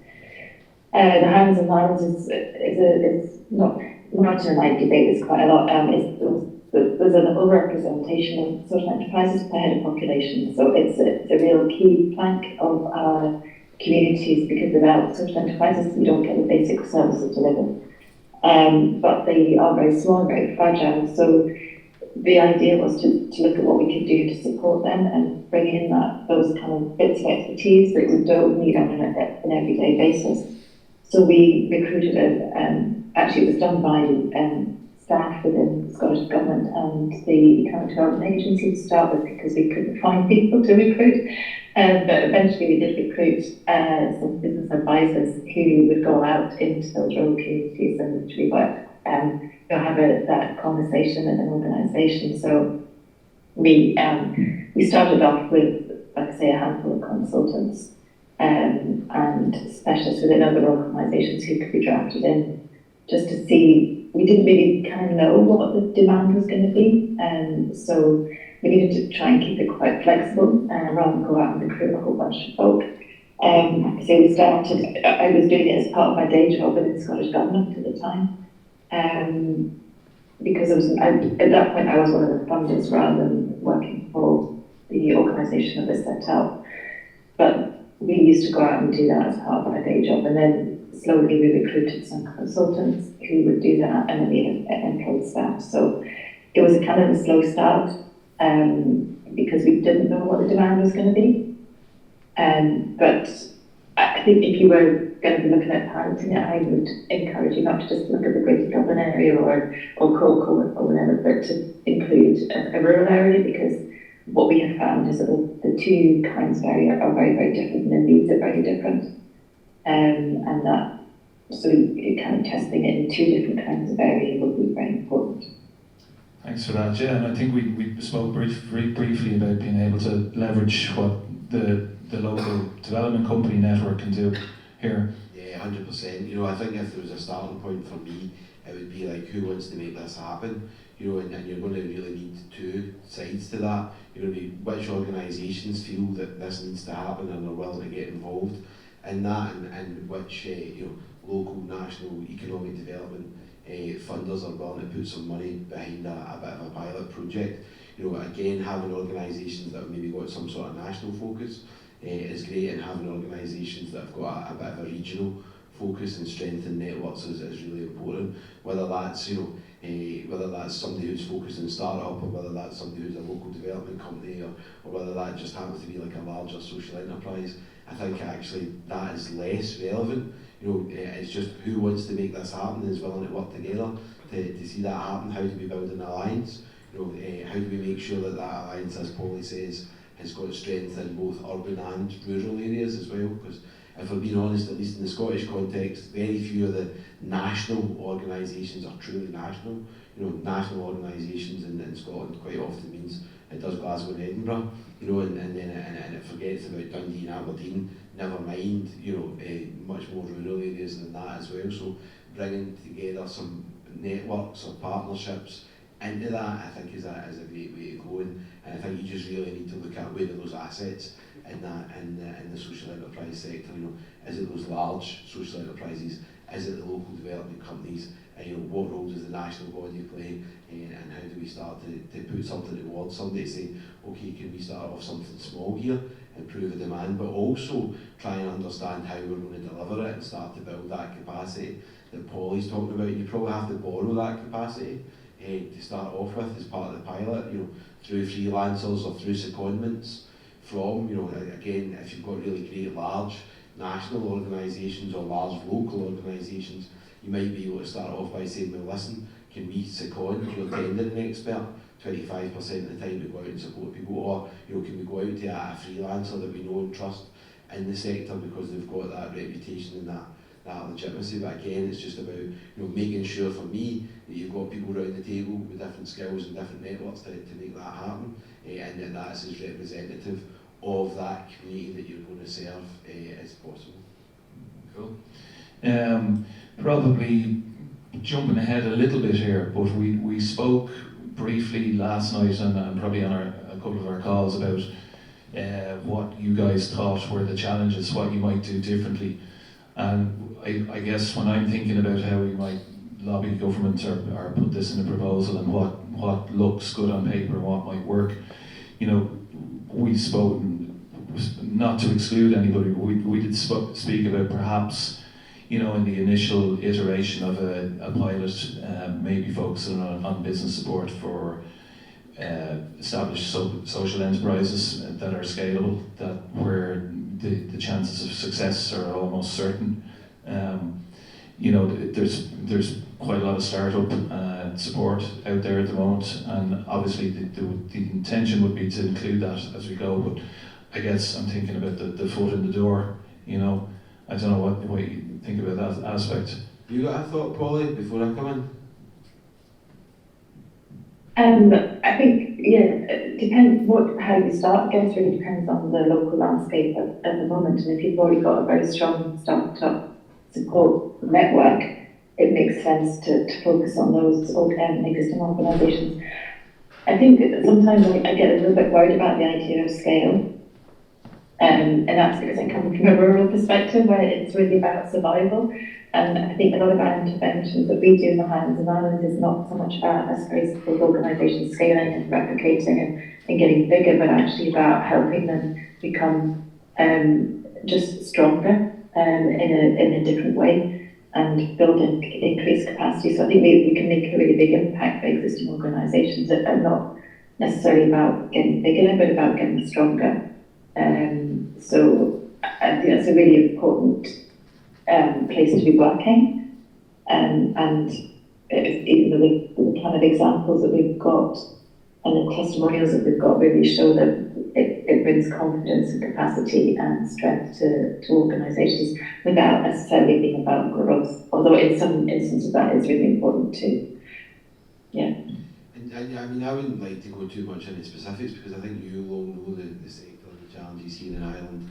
the hands and lines is not marginalised debate is quite a lot. There's an overrepresentation of social enterprises per head of population, so it's a real key plank of our communities, because without social enterprises we don't get the basic services delivered. But they are very small, very fragile, so the idea was to look at what we could do to support them and bring in those kind of bits of expertise that we don't need on an everyday basis. So we recruited actually it was done by staff within the Scottish Government and the Economic Development Agency to start with, because we couldn't find people to recruit. But eventually we did recruit some business advisors who would go out into those rural communities and actually work, have that conversation in an organisation. So we started off with, like I say, a handful of consultants and specialists within other organisations who could be drafted in, just to see. We didn't really kind of know what the demand was going to be, so we needed to try and keep it quite flexible rather than go out and recruit a whole bunch of folk. So we started, I was doing it as part of my day job within the Scottish Government at the time, because at that point I was one of the funders rather than working for the organisation that was set up. But we used to go out and do that as part of our day job, and then slowly we recruited some consultants who would do that, and then we had employed staff. So it was a kind of a slow start because we didn't know what the demand was going to be. But I think if you were going to be looking at piloting it, I would encourage you not to just look at the Greater Dublin area or Cork or whatever, but to include a rural area, because what we have found is that the two kinds of area are very, very different, and the needs are very different. And that sort of kind of testing it in two different kinds of area would be very important. Thanks for that, yeah. And I think we spoke very briefly about being able to leverage what the local development company network can do here. Yeah, 100%. You know, I think if there was a starting point for me, it would be like, who wants to make this happen? You know, and you're going to really need two sides to that. You know, which organisations feel that this needs to happen and are willing to get involved in that, and which local, national economic development funders are willing to put some money behind a bit of a pilot project. You know, again, having organisations that have maybe got some sort of national focus is great, and having organisations that have got a bit of a regional focus and strengthen networks is really important. Whether that's whether that's somebody who's focused on startup, or whether that's somebody who's a local development company, or whether that just happens to be like a larger social enterprise. I think actually that is less relevant. You know, it's just who wants to make this happen and is willing to work together to see that happen. How do we build an alliance? You know, how do we make sure that alliance, as Polly says, has got strength in both urban and rural areas as well? Because if we're being honest, at least in the Scottish context, very few of the national organisations are truly national. You know, national organisations in Scotland quite often means it does Glasgow and Edinburgh, you know, and it forgets about Dundee and Aberdeen, never mind, much more rural areas than that as well. So bringing together some networks or partnerships into that, I think is a great way to go, and I think you just really need to look at where are those assets in the social enterprise sector. You know, is it those large social enterprises? Is it the local development companies? What role does the national body play? And how do we start to put something towards somebody to say, okay, can we start off something small here and prove a demand, but also try and understand how we're going to deliver it and start to build that capacity that Polly's talking about. You probably have to borrow that capacity to start off with as part of the pilot, through freelancers or through secondments from, again, if you've got really great large national organisations or large local organisations, you might be able to start off by saying, well, listen, can we second your tendering expert 25% of the time to go out and support people, or can we go out to a freelancer that we know and trust in the sector because they've got that reputation and that legitimacy. But again, it's just about making sure for me that you've got people around the table with different skills and different networks to make that happen, and that's as representative of that community that you're going to serve as possible. Cool. Probably jumping ahead a little bit here, but we spoke briefly last night and probably on a couple of our calls about what you guys thought were the challenges, what you might do differently. And I guess when I'm thinking about how we might lobby government or put this in a proposal and what looks good on paper and what might work, we spoke, not to exclude anybody, but we did speak about perhaps, in the initial iteration of a pilot, maybe focusing on business support for established social enterprises that are scalable, where the chances of success are almost certain. There's quite a lot of startup support out there at the moment, and obviously the intention would be to include that as we go, but I guess I'm thinking about the foot in the door. I don't know what you think about that aspect. You got a thought, Polly, before I come in? I think, it depends how you start. I guess it really depends on the local landscape at the moment. And if you've already got a very strong startup support network, it makes sense to focus on those existing organisations. I think that sometimes I get a little bit worried about the idea of scale. And that's because I come from a rural perspective where it's really about survival. And I think a lot of our interventions that we do in the Highlands and Islands is not so much about, I suppose, those organisations scaling and replicating and getting bigger, but actually about helping them become just stronger in a different way and build increased capacity. So I think we can make a really big impact for existing organisations that are not necessarily about getting bigger, but about getting stronger. So I think that's a really important place to be working, and even the kind of examples that we've got and the testimonials that we've got really show that it brings confidence and capacity and strength to organisations without necessarily being about growth, although in some instances that is really important too. Yeah. And I wouldn't like to go too much into specifics because I think you all know the sector and the challenges here in Ireland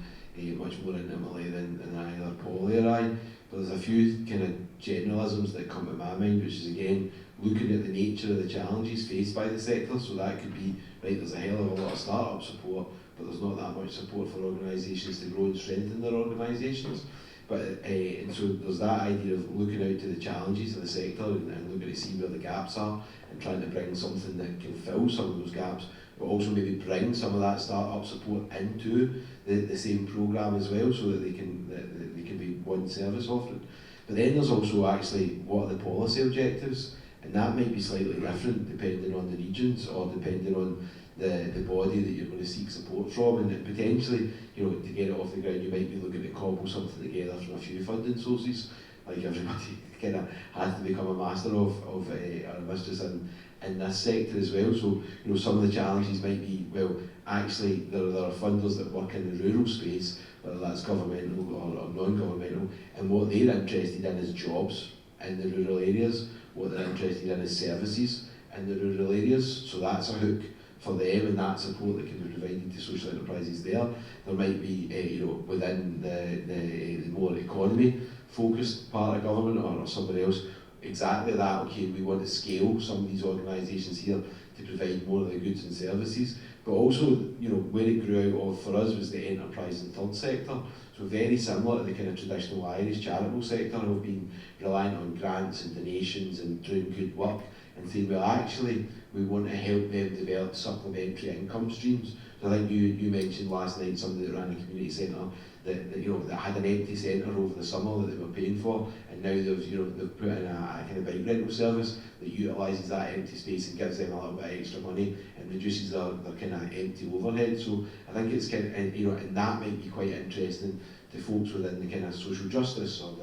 much more intimately than either Polly or I. But there's a few kind of generalisms that come to my mind, which is again looking at the nature of the challenges faced by the sector. So that could be, right, there's a hell of a lot of start-up support, but there's not that much support for organisations to grow and strengthen their organisations. But and so there's that idea of looking out to the challenges of the sector and looking to see where the gaps are and trying to bring something that can fill some of those gaps, but also maybe bring some of that start-up support into the same programme as well, so that they can be one service offering. But then there's also actually what are the policy objectives, and that might be slightly different depending on the regions or depending on the body that you're going to seek support from, and potentially, to get it off the ground, you might be looking to cobble something together from a few funding sources, like everybody kind of has to become a master of or a mistress in this sector as well. So, some of the challenges might be, well, actually there are funders that work in the rural space, whether that's governmental or non-governmental, and what they're interested in is jobs in the rural areas, what they're interested in is services in the rural areas, so that's a hook for them, and that support that can be provided to social enterprises there. There might be, within the more economy focused part of government or somebody else, exactly that, okay, we want to scale some of these organisations here to provide more of the goods and services, but also, where it grew out of for us was the enterprise and third sector, so very similar to the kind of traditional Irish charitable sector who have been reliant on grants and donations and doing good work, and saying, well, actually, we want to help them develop supplementary income streams. So I think you mentioned last night somebody that ran a community centre that had an empty centre over the summer that they were paying for, and now they've put in a kind of bike rental service that utilises that empty space and gives them a little bit of extra money and reduces their kind of empty overhead. So I think it's kind of, and that might be quite interesting to folks within the kind of social justice or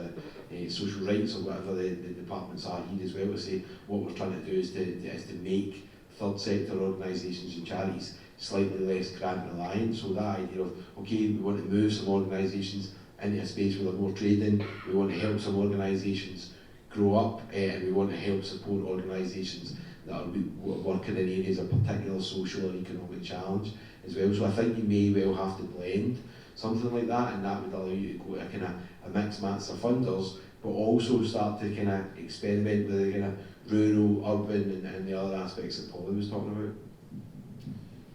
the social rights or whatever the departments are here as well, to say what we're trying to do is to make third sector organisations and charities slightly less grant reliant. So that idea of, okay, we want to move some organisations into a space where they're more trading, we want to help some organisations grow up, and we want to help support organisations that are working in areas of particular social or economic challenge as well. So I think you may well have to blend something like that, and that would allow you to go to a kind of a mixed match of funders, but also start to kind of experiment with the kind of rural, urban, and the other aspects that Polly was talking about.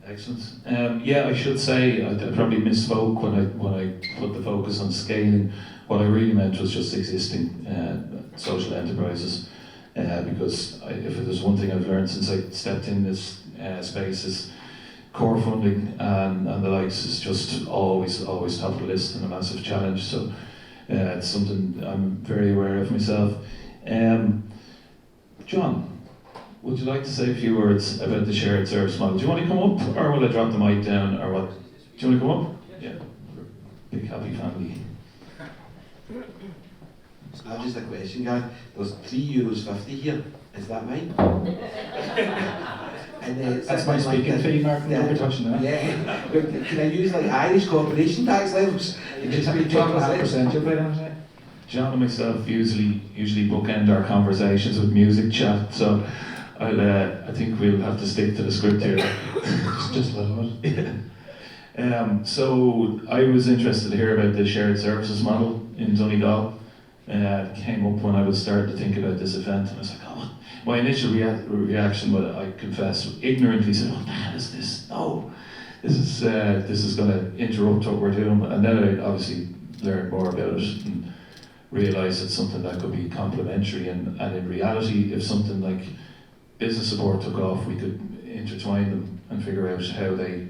Excellent. Yeah, I should say I probably misspoke when I put the focus on scaling. What I really meant was just existing social enterprises, because if there's one thing I've learned since I stepped in this space is core funding and the likes is just always top of the list and a massive challenge. So it's something I'm very aware of myself. John, would you like to say a few words about the shared service model? Do you want to come up, or will I drop the mic down, or what? Do you want to come up? Yeah. Big happy family. So just a question, Gareth. There's €3.50 here. Is that right? And that's my speaking fee, Mark. Yeah, don't be touching that. Yeah. But can I use like Irish corporation tax levels? You just be 12.5%. You'll pay that. John and myself usually bookend our conversations with music chat, so I think we'll have to stick to the script here. just a little bit. Yeah. So I was interested to hear about the shared services model in Donegal. It came up when I was starting to think about this event, and I was like, oh, my initial reaction, but I confess, ignorantly said, what the hell is this? No, this is going to interrupt what we're doing. And then I obviously learned more about it and realised it's something that could be complementary, and in reality, if something like business support took off, we could intertwine them and figure out how they,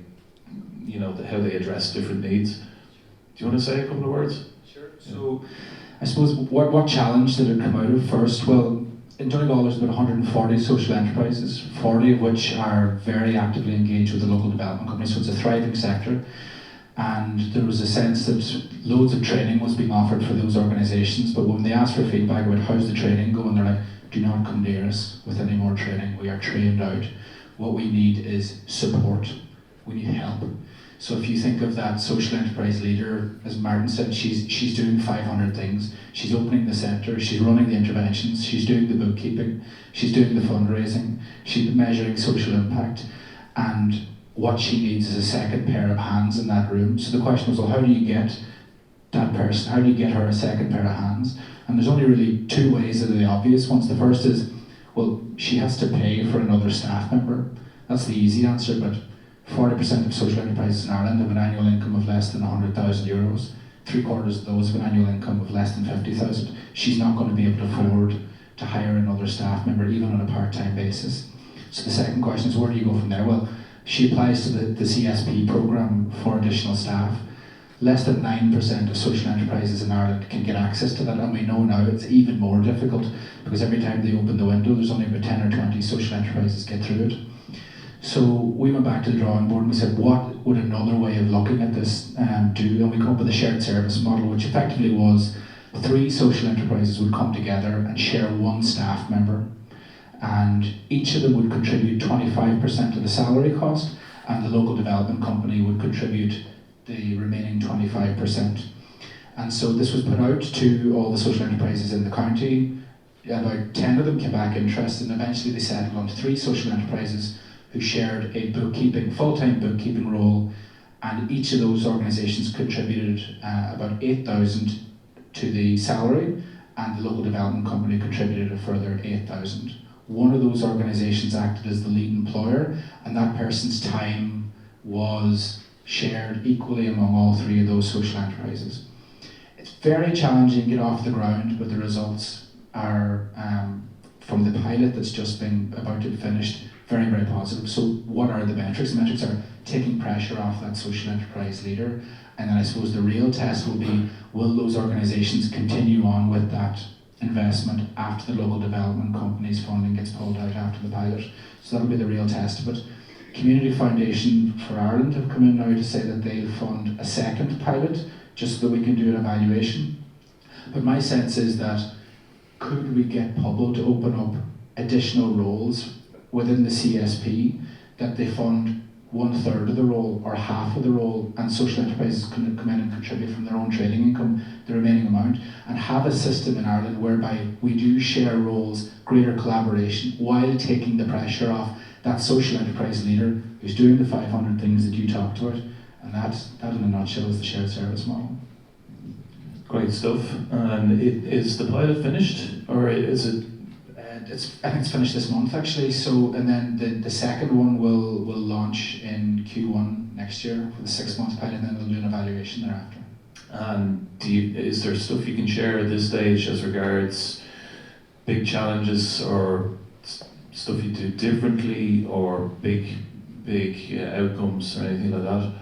how they address different needs. Do you want to say a couple of words? Sure. So, I suppose what challenge did it come out of first? Well, in Donegal there's about 140 social enterprises, 40 of which are very actively engaged with the local development company, so it's a thriving sector. And there was a sense that loads of training was being offered for those organisations, but when they asked for feedback about how's the training going, they're like, do not come near us with any more training. We are trained out. What we need is support. We need help. So if you think of that social enterprise leader, as Martin said, she's doing 500 things. She's opening the centre, she's running the interventions, she's doing the bookkeeping, she's doing the fundraising, she's measuring social impact, and what she needs is a second pair of hands in that room. So the question was, well, how do you get that person, how do you get her a second pair of hands? And there's only really two ways that are the obvious ones. The first is, well, she has to pay for another staff member. That's the easy answer, but 40% of social enterprises in Ireland have an annual income of less than €100,000. 3/4 of those have an annual income of less than 50,000. She's not going to be able to afford to hire another staff member, even on a part-time basis. So the second question is, where do you go from there? Well, she applies to the CSP programme for additional staff. Less than 9% of social enterprises in Ireland can get access to that, and we know now it's even more difficult because every time they open the window, there's only about 10 or 20 social enterprises get through it. So we went back to the drawing board and we said, what would another way of looking at this do? And we come up with a shared service model, which effectively was 3 social enterprises would come together and share 1 staff member, and each of them would contribute 25% of the salary cost, and the local development company would contribute the remaining 25%. And so this was put out to all the social enterprises in the county. About 10 of them came back interested, and eventually they settled on 3 social enterprises who shared a full-time bookkeeping role, and each of those organisations contributed about 8,000 to the salary, and the local development company contributed a further 8,000. One of those organisations acted as the lead employer, and that person's time was shared equally among all 3 of those social enterprises. It's very challenging to get off the ground, but the results are, from the pilot that's just been about to be finished, very, very positive. So what are the metrics? The metrics are taking pressure off that social enterprise leader, and then I suppose the real test will be, will those organisations continue on with that investment after the local development company's funding gets pulled out after the pilot? So that'll be the real test. But Community Foundation for Ireland have come in now to say that they'll fund a second pilot just so that we can do an evaluation. But my sense is that could we get Pobble to open up additional roles within the CSP, that they fund 1/3 of the role or half of the role, and social enterprises can come in and contribute from their own trading income the remaining amount, and have a system in Ireland whereby we do share roles, greater collaboration, while taking the pressure off that social enterprise leader who's doing the 500 things that you talked about. And that in a nutshell is the shared service model. Great stuff. And is the pilot finished, or is it? I think it's finished this month actually. So, and then the second one will launch in Q1 next year for the 6-month pilot, and then we'll do an evaluation thereafter. And is there stuff you can share at this stage as regards big challenges or stuff you do differently, or big outcomes or anything like that?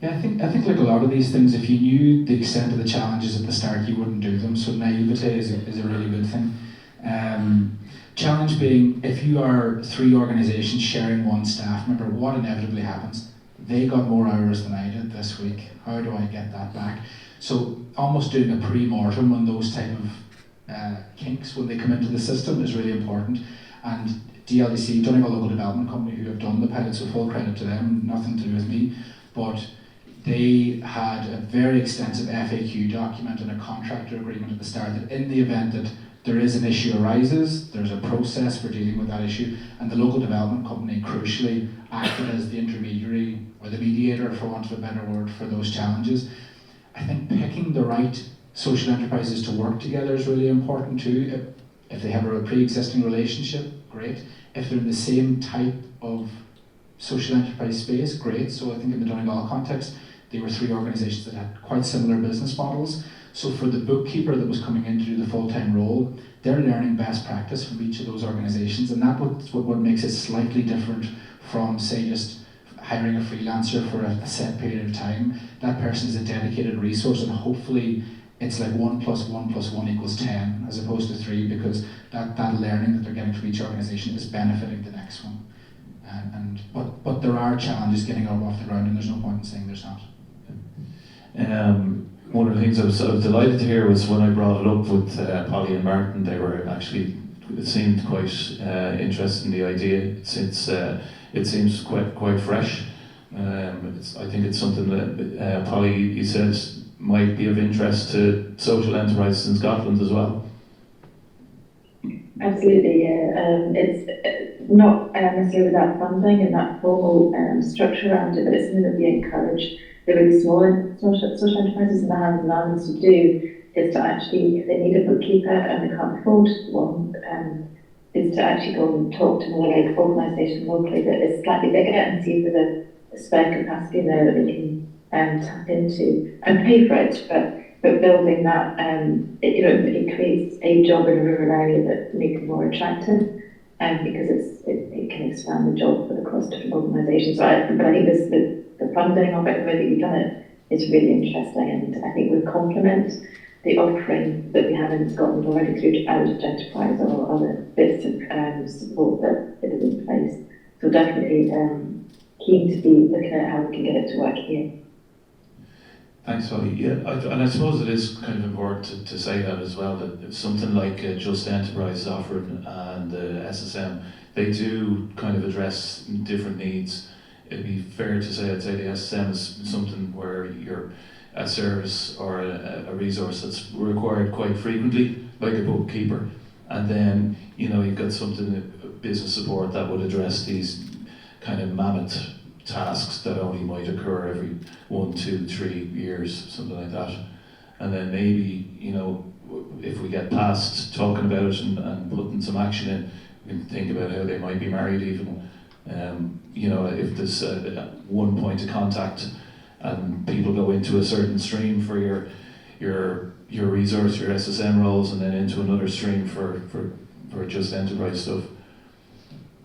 Yeah, I think like a lot of these things, if you knew the extent of the challenges at the start, you wouldn't do them. So naivete is a really good thing. Challenge being, if you are 3 organisations sharing one staff member, what inevitably happens? They got more hours than I did this week. How do I get that back? So almost doing a pre-mortem on those type of kinks when they come into the system is really important. And DLDC, Donegal Local Development Company, who have done the pilot, so full credit to them, nothing to do with me, but they had a very extensive FAQ document and a contractor agreement at the start that in the event that there is an issue arises, there's a process for dealing with that issue, and the local development company crucially acted as the intermediary or the mediator, for want of a better word, for those challenges. I think picking the right social enterprises to work together is really important too. If they have a pre-existing relationship, great. If they're in the same type of social enterprise space, great. So I think in the Donegal context, they were 3 organisations that had quite similar business models. So for the bookkeeper that was coming in to do the full-time role, they're learning best practice from each of those organisations, and that's what makes it slightly different from, say, just hiring a freelancer for a set period of time. That person is a dedicated resource, and hopefully it's like 1 + 1 + 1 = 10, as opposed to 3, because that learning that they're getting from each organisation is benefiting the next one. But there are challenges getting off the ground, and there's no point in saying there's not. One of the things I was delighted to hear was when I brought it up with Polly and Martin, they were actually, it seemed quite interested in the idea. It seems quite fresh. I think it's something that Polly, you said, might be of interest to social enterprises in Scotland as well. Absolutely, yeah. It's not necessarily that funding and that formal structure around it, but it's something that we encourage the really small social enterprises in the Highlands and Islands to do, is to actually, if they need a bookkeeper and they can't afford one, is to actually go and talk to another organisation locally that is slightly bigger and see if there's a spare capacity there that they can tap into and pay for it. But building that, it creates a job in a rural area that makes it more attractive, because it can expand the job across different organisations. But I think the funding of it, the way that you've done it, is really interesting, and I think would complement the offering that we have in Scotland already through Eldritch Enterprise or other bits of support that is in place. So definitely keen to be looking at how we can get it to work here. Thanks, Holly. Yeah, and I suppose it is kind of important to say that as well, that if something like Just Enterprise offering and SSM, they do kind of address different needs. It'd be fair to say, I'd say the SSM is something where you're a service or a resource that's required quite frequently, like a bookkeeper. And then, you've got something, business support, that would address these kind of mammoth tasks that only might occur every 1, 2, 3 years, something like that. And then maybe, if we get past talking about it and putting some action in, we can think about how they might be married even. If there's one point of contact and people go into a certain stream for your resource, your SSM roles, and then into another stream for Just Enterprise stuff.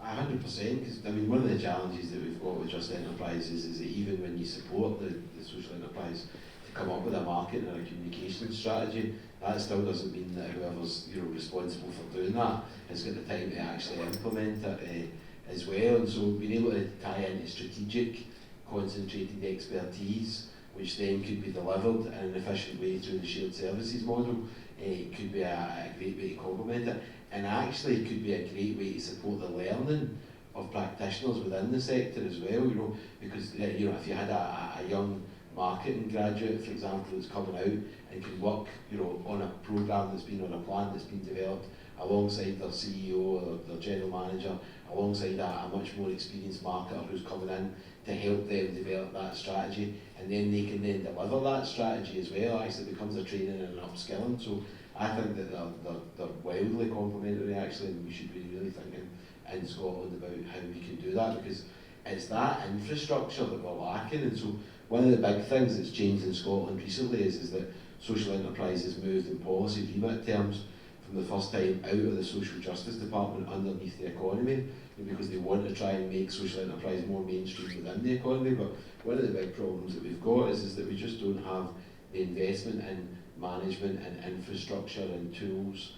100%, because one of the challenges that we've got with Just Enterprises is that even when you support the social enterprise to come up with a marketing and a communication strategy, that still doesn't mean that whoever's responsible for doing that has got the time to actually implement it as well. And so being able to tie into strategic, concentrated expertise, which then could be delivered in an efficient way through the shared services model, could be a great way to complement it. And actually could be a great way to support the learning of practitioners within the sector as well, you know, because you know, if you had a young marketing graduate, for example, that's coming out and can work, you know, on a programme that's been on a plan that's been developed alongside their CEO or their general manager, alongside a much more experienced marketer who's coming in to help them develop that strategy, and then they can then deliver that strategy as well. Actually, it becomes a training and an upskilling. So I think that they're wildly complementary actually, and we should be really thinking in Scotland about how we can do that, because it's that infrastructure that we're lacking. And so one of the big things that's changed in Scotland recently is that social enterprise has moved in policy remit terms from the first time out of the social justice department underneath the economy, because they want to try and make social enterprise more mainstream within the economy. But one of the big problems that we've got is that we just don't have the investment in management and infrastructure and tools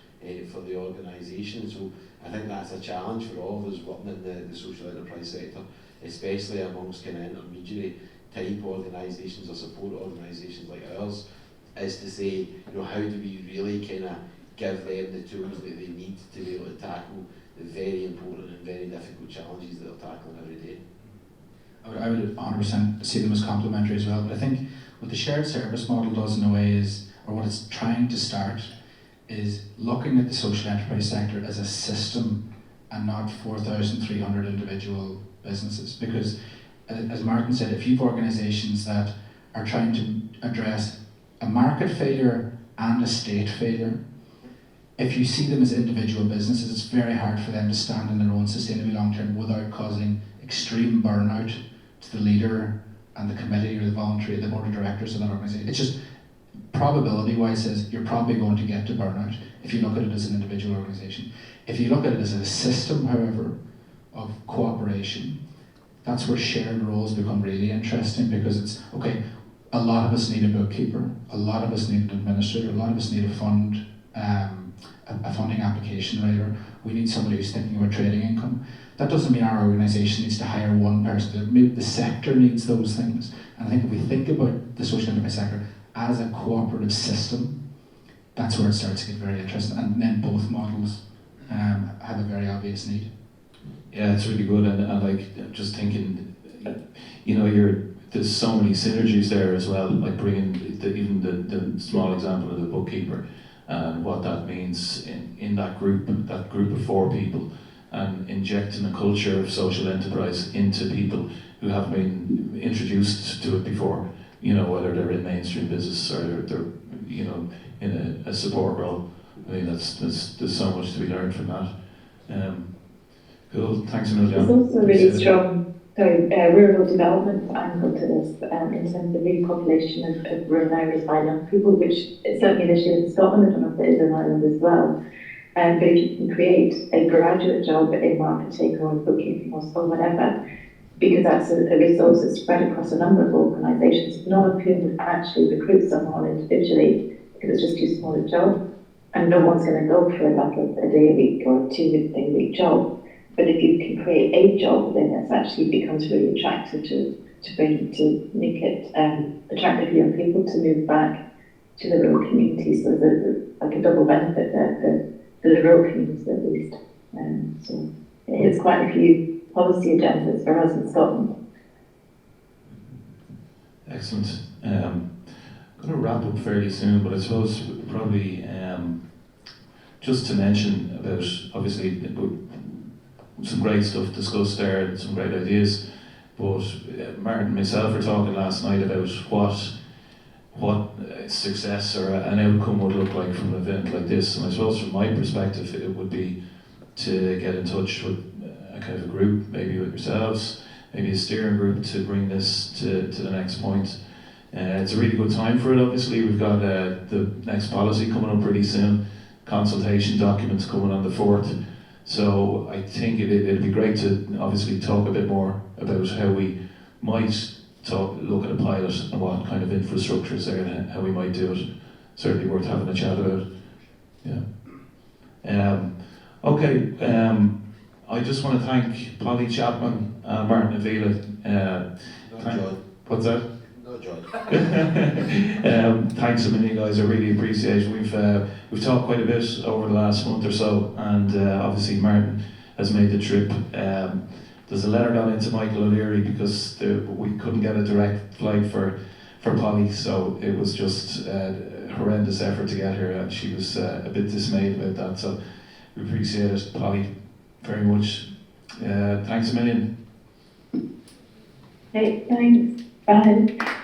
for the organisation. So I think that's a challenge for all of us working in the social enterprise sector, especially amongst kind of intermediary type organisations or support organisations like ours, is to say, you know, how do we really kind of give them the tools that they need to be able to tackle the very important and very difficult challenges that they're tackling every day. I would 100% see them as complementary as well, but I think what the shared service model does in a way is, or what it's trying to start, is looking at the social enterprise sector as a system and not 4,300 individual businesses. Because as Martin said, if you've organisations that are trying to address a market failure and a state failure, if you see them as individual businesses, it's very hard for them to stand on their own sustainably long term without causing extreme burnout to the leader and the committee or the voluntary, the board of directors of that organisation. It's just probability wise says you're probably going to get to burnout if you look at it as an individual organisation. If you look at it as a system, however, of cooperation, that's where shared roles become really interesting, because it's, okay, a lot of us need a bookkeeper, a lot of us need an administrator, a lot of us need a funding application writer, we need somebody who's thinking about trading income. That doesn't mean our organisation needs to hire one person. Maybe the sector needs those things. And I think if we think about the social enterprise sector as a cooperative system, that's where it starts to get very interesting. And then both models have a very obvious need. Yeah, it's really good, and like just thinking, you know, there's so many synergies there as well. Like bringing even the small example of the bookkeeper and what that means in that group of 4 people, and injecting a culture of social enterprise into people who haven't been introduced to it before. You know, whether they're in mainstream business or they're you know, in a support role. I mean, there's so much to be learned from that. Cool, thanks a million. There's also a really strong rural development angle to this in terms of repopulation of rural areas by young people, which is certainly an issue in Scotland. I don't know if it is in Ireland as well. But if you can create a graduate job in marketing or in bookkeeping or whatever, because that's a resource that's spread across a number of organisations, none of whom would actually recruit someone individually because it's just too small a job, and no one's going to go for like a day a week or a 2 day a week job. But if you can create a job, then it actually becomes really attractive to make it attractive for young people to move back to the rural communities. So there's like a double benefit there for the rural communities at least. So it hits quite a few policy agendas for us in Scotland. Excellent. I'm going to wrap up fairly soon, but I suppose probably just to mention about, obviously, some great stuff discussed there and some great ideas, but Martin and myself were talking last night about what success or an outcome would look like from an event like this. And I suppose from my perspective it would be to get in touch with a kind of a group, maybe with yourselves, maybe a steering group, to bring this to the next point. It's a really good time for it. Obviously we've got the next policy coming up pretty soon, consultation documents coming on the 4th. So I think it'd be great to obviously talk a bit more about how we might look at a pilot and what kind of infrastructure is there and how we might do it. Certainly worth having a chat about. Yeah. Okay. I just want to thank Polly, Chapman, Martin, Avila. What's that? No joy. Thanks a million, guys. I really appreciate it. We've talked quite a bit over the last month or so, and obviously Martin has made the trip there's a letter gone into Michael O'Leary because we couldn't get a direct flight for Polly, so it was just a horrendous effort to get her, and she was a bit dismayed about that. So we appreciate it, Polly, very much. Thanks a million. Okay, thanks. Bye.